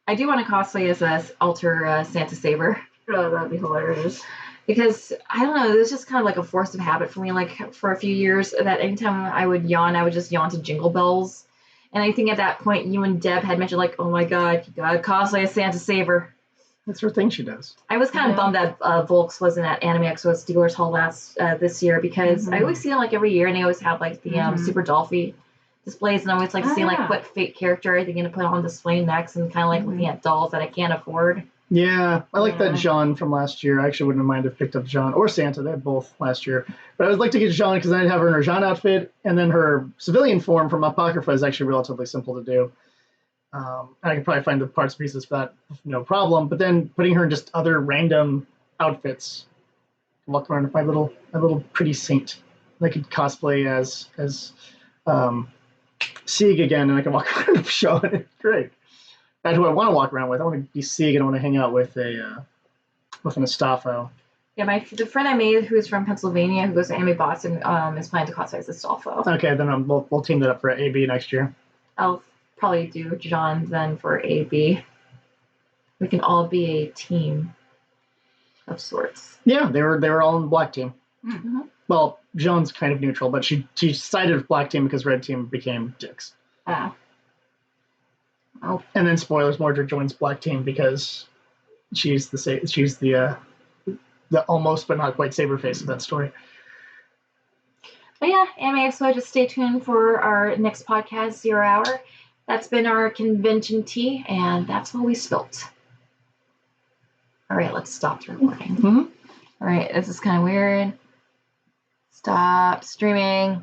I do want to cosplay as a alter Santa Saber. Oh, that'd be hilarious. Because, I don't know, it was just kind of like a force of habit for me. Like, for a few years, that anytime I would yawn, I would just yawn to Jingle Bells. And I think at that point, you and Deb had mentioned, like, oh my god, you gotta cosplay as Santa Saber. That's her thing she does. I was kind of bummed that Volks wasn't at Anime Expo Steelers Hall this year, because I always see them like every year, and they always have like the Super Dolphy displays, and I always like seeing like what fake character are they going to put on display next, and kind of like looking at dolls that I can't afford. Yeah, I like that Jean from last year. I actually wouldn't mind if picked up Jean or Santa. They had both last year, but I would like to get Jean because I'd have her in her Jean outfit, and then her civilian form from Apocrypha is actually relatively simple to do. I could probably find the parts and pieces for that, no problem. But then putting her in just other random outfits, walk around with my little pretty saint. And I could cosplay as Sieg again, and I can walk around with Sean. It's great. That's who I want to walk around with. I want to be Sieg, and I want to hang out with an Astolfo. Yeah, the friend I made who's from Pennsylvania who goes to Anime Boston is planning to cosplay as Astolfo. Okay, then we'll team that up for AB next year. I'll probably do John then for AB. We can all be a team of sorts. Yeah, they were all in the black team. Mm-hmm. Well, Joan's kind of neutral, but she sided with black team because red team became dicks. Oh. And then spoilers, Mordred joins black team because she's the almost but not quite saber face of that story. But yeah, Anime Expo, just stay tuned for our next podcast, 0 Hour. That's been our convention tea, and that's what we spilt. All right, let's stop the recording. Mm-hmm. All right, this is kind of weird. Stop streaming.